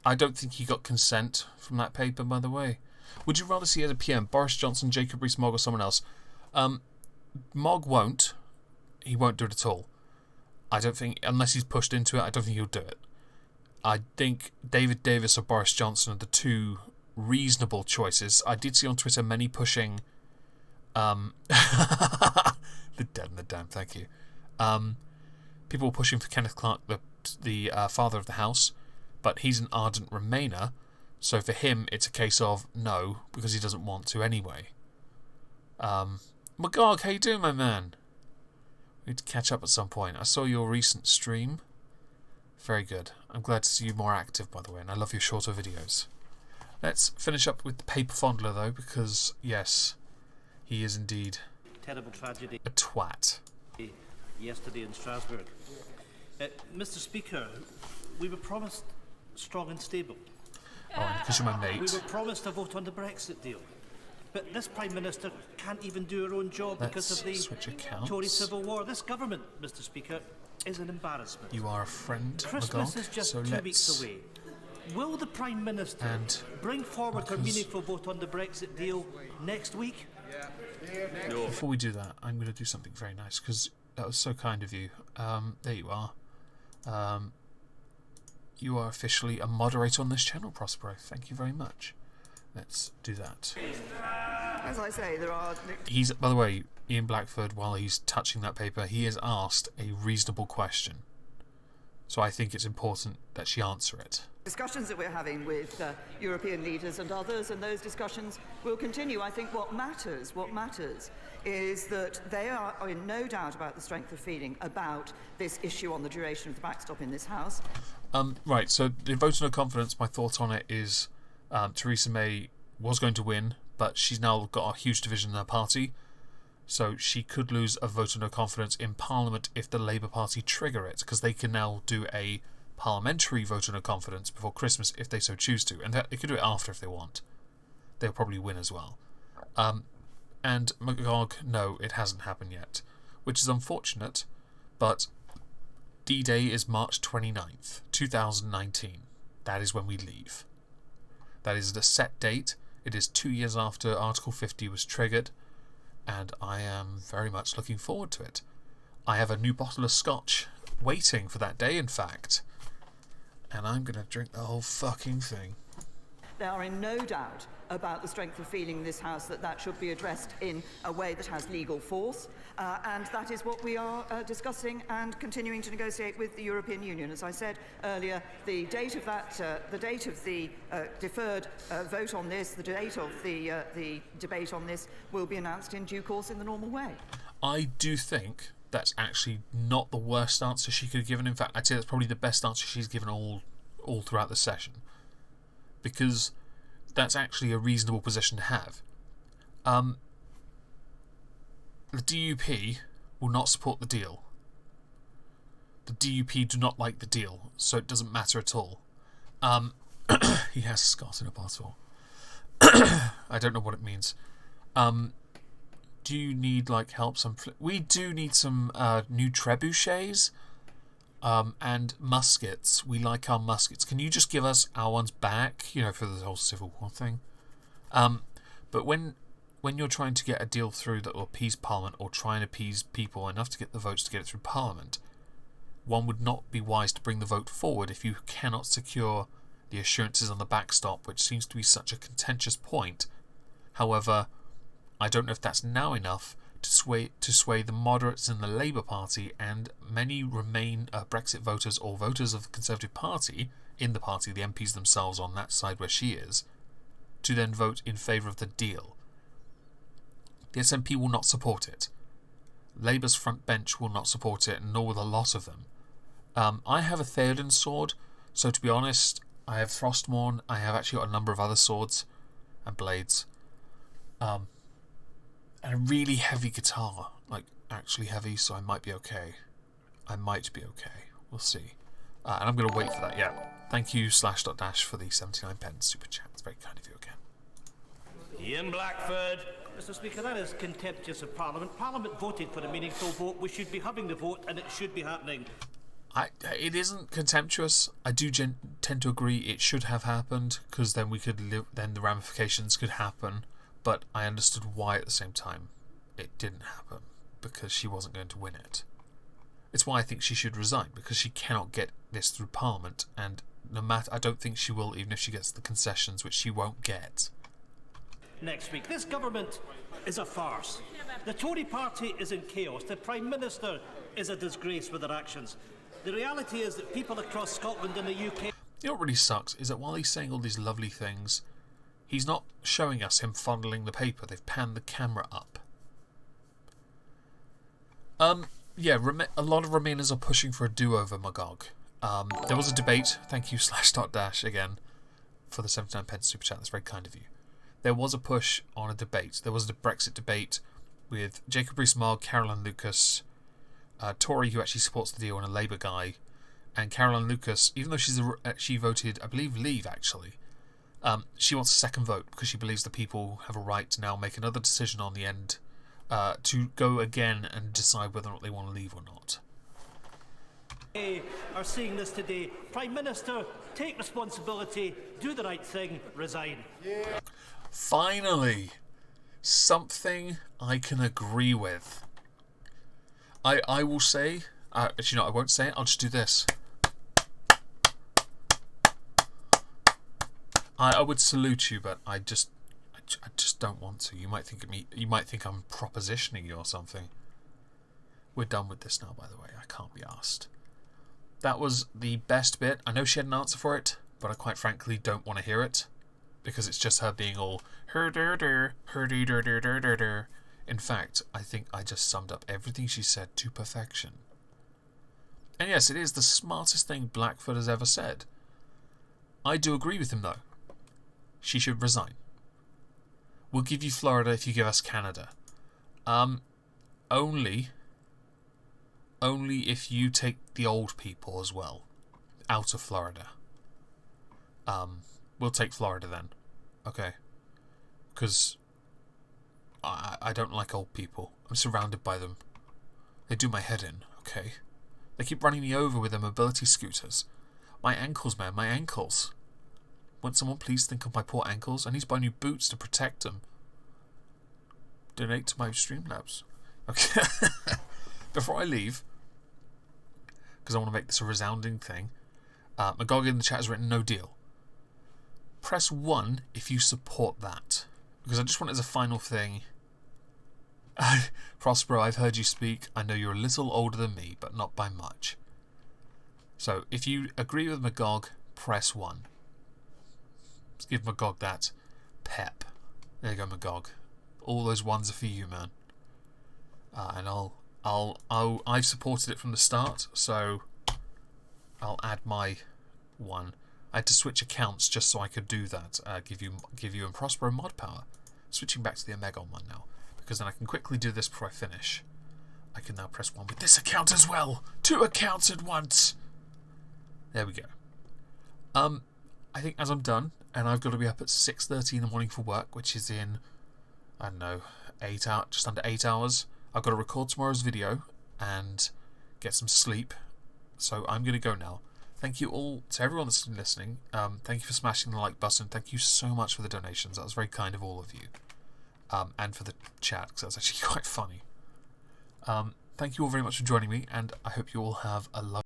I don't think he got consent from that paper, by the way. Would you rather see as a PM Boris Johnson, Jacob Rees-Mogg or someone else? Mogg won't. He won't do it at all. I don't think... Unless he's pushed into it, I don't think he'll do it. I think David Davis or Boris Johnson are the two reasonable choices. I did see on Twitter many pushing... the dead and the damned, thank you. People were pushing for Kenneth Clarke, the father of the house, but he's an ardent Remainer, so for him it's a case of no, because he doesn't want to anyway. Magog, how you doing, my man? We need to catch up at some point. I saw your recent stream. Very good. I'm glad to see you more active, by the way, and I love your shorter videos. Let's finish up with the paper fondler, though, because, yes, he is indeed
terrible tragedy.
A twat.
Yesterday in Strasbourg. Mr. Speaker, we were promised strong and stable.
Oh, because you're my mate.
We were promised a vote on the Brexit deal. But this Prime Minister can't even do her own job because of the Tory civil war. This government, Mr. Speaker, is an embarrassment.
You are a friend,
Christmas
Magog,
is just
so
2 weeks away. Will the Prime Minister bring forward a meaningful vote on the Brexit deal next week?
No. Before we do that, I'm going to do something very nice, because that was so kind of you. There you are. You are officially a moderator on this channel, Prospero. Thank you very much. Let's do that.
As I say, there are...
He's, by the way, Ian Blackford, while he's touching that paper, he has asked a reasonable question. So I think it's important that she answer it.
Discussions that we're having with European leaders and others, and those discussions will continue. I think what matters is that they are in no doubt about the strength of feeling about this issue on the duration of the backstop in this House.
Right, so the vote of no confidence, my thought on it is Theresa May was going to win, but she's now got a huge division in her party, so she could lose a vote of no confidence in Parliament if the Labour Party trigger it, because they can now do a parliamentary vote of no confidence before Christmas if they so choose to, and they could do it after if they want. They'll probably win as well. And Magog, no, it hasn't happened yet, which is unfortunate, but D-Day is March 29th, 2019. That is when we leave. That is the set date. It is 2 years after Article 50 was triggered, and I am very much looking forward to it. I have a new bottle of scotch waiting for that day, in fact, and I'm going to drink the whole fucking thing.
They are in no doubt about the strength of feeling in this House that should be addressed in a way that has legal force, and that is what we are discussing and continuing to negotiate with the European Union. As I said earlier, the date of the deferred vote on this, the date of the debate on this, will be announced in due course in the normal way.
I do think that's actually not the worst answer she could have given. In fact, I'd say that's probably the best answer she's given all throughout the session, because that's actually a reasonable position to have. The DUP will not support the deal. The DUP do not like the deal, so it doesn't matter at all. He has Scott in a bottle. I don't know what it means. Do you need help? We do need some new trebuchets and muskets. We like our muskets. Can you just give us our ones back? For the whole Civil War thing. But when you're trying to get a deal through that will appease Parliament, or try and appease people enough to get the votes to get it through Parliament, one would not be wise to bring the vote forward if you cannot secure the assurances on the backstop, which seems to be such a contentious point. However, I don't know if that's now enough to sway the moderates in the Labour Party and many Remain Brexit voters or voters of the Conservative Party in the party, the MPs themselves on that side where she is, to then vote in favour of the deal. The SNP will not support it. Labour's front bench will not support it, nor will a lot of them. I have a Theoden sword, so to be honest, I have Frostmourne. I have actually got a number of other swords and blades. And a really heavy guitar, actually heavy, so I might be okay. We'll see. And I'm going to wait for that, yeah. Thank you, /.dash, for the 79 pence super chat. It's very kind of you again.
Ian Blackford. Mr. Speaker, that is contemptuous of Parliament. Parliament voted for a meaningful vote. We should be having the vote, and it should be happening.
It isn't contemptuous. I do tend to agree it should have happened, because then then the ramifications could happen. But I understood why at the same time it didn't happen, because she wasn't going to win it. It's why I think she should resign, because she cannot get this through Parliament, and I don't think she will, even if she gets the concessions, which she won't get.
Next week, this government is a farce. The Tory party is in chaos. The Prime Minister is a disgrace with their actions. The reality is that people across Scotland and the UK...
You know what really sucks is that while he's saying all these lovely things, he's not showing us him fondling the paper. They've panned the camera up. Yeah, a lot of Remainers are pushing for a do-over, Magog. There was a debate. Thank you, /.dash, again, for the 79 pence super chat. That's very kind of you. There was a push on a debate. There was a Brexit debate with Jacob Rees-Mogg, Caroline Lucas, Tory, who actually supports the deal, and a Labour guy. And Caroline Lucas, even though she voted, I believe, leave, actually, she wants a second vote because she believes the people have a right to now make another decision on the end, to go again and decide whether or not they want to leave or not.
Are seeing this today. Prime Minister, take responsibility, do the right thing, resign. Yeah.
Finally, something I can agree with. I will say, actually no, I won't say it, I'll just do this. I would salute you, but I just don't want to. You might think I'm propositioning you or something. We're done with this now, by the way. I can't be asked. That was the best bit. I know she had an answer for it, but I quite frankly don't want to hear it, because it's just her being all her-der-der, her-dee-der-der-der-der. In fact, I think I just summed up everything she said to perfection. And yes, it is the smartest thing Blackford has ever said. I do agree with him, though. She should resign. We'll give you Florida if you give us Canada. Only if you take the old people as well out of Florida. We'll take Florida then. Okay. Because I don't like old people. I'm surrounded by them. They do my head in, okay? They keep running me over with their mobility scooters. My ankles, man, my ankles. Won't someone please think of my poor ankles? I need to buy new boots to protect them. Donate to my Streamlabs. Okay. Before I leave, because I want to make this a resounding thing, Magog in the chat has written no deal. press 1 if you support that. Because I just want it as a final thing. Prospero, I've heard you speak. I know you're a little older than me, but not by much. So, if you agree with Magog, press 1. Let's give Magog that pep. There you go, Magog. All those ones are for you, man. And I've supported it from the start, so I'll add my one. I had to switch accounts just so I could do that. Give you and Prospero mod power. Switching back to the Omegon one now, because then I can quickly do this before I finish. I can now press 1 with this account as well. 2 accounts at once. There we go. I think as I'm done, and I've got to be up at 6:30 in the morning for work, which is in, I don't know, just under 8 hours. I've got to record tomorrow's video and get some sleep. So I'm going to go now. Thank you all to everyone that's been listening. Thank you for smashing the like button. Thank you so much for the donations. That was very kind of all of you. And for the chat, because that's actually quite funny. Thank you all very much for joining me, and I hope you all have a lovely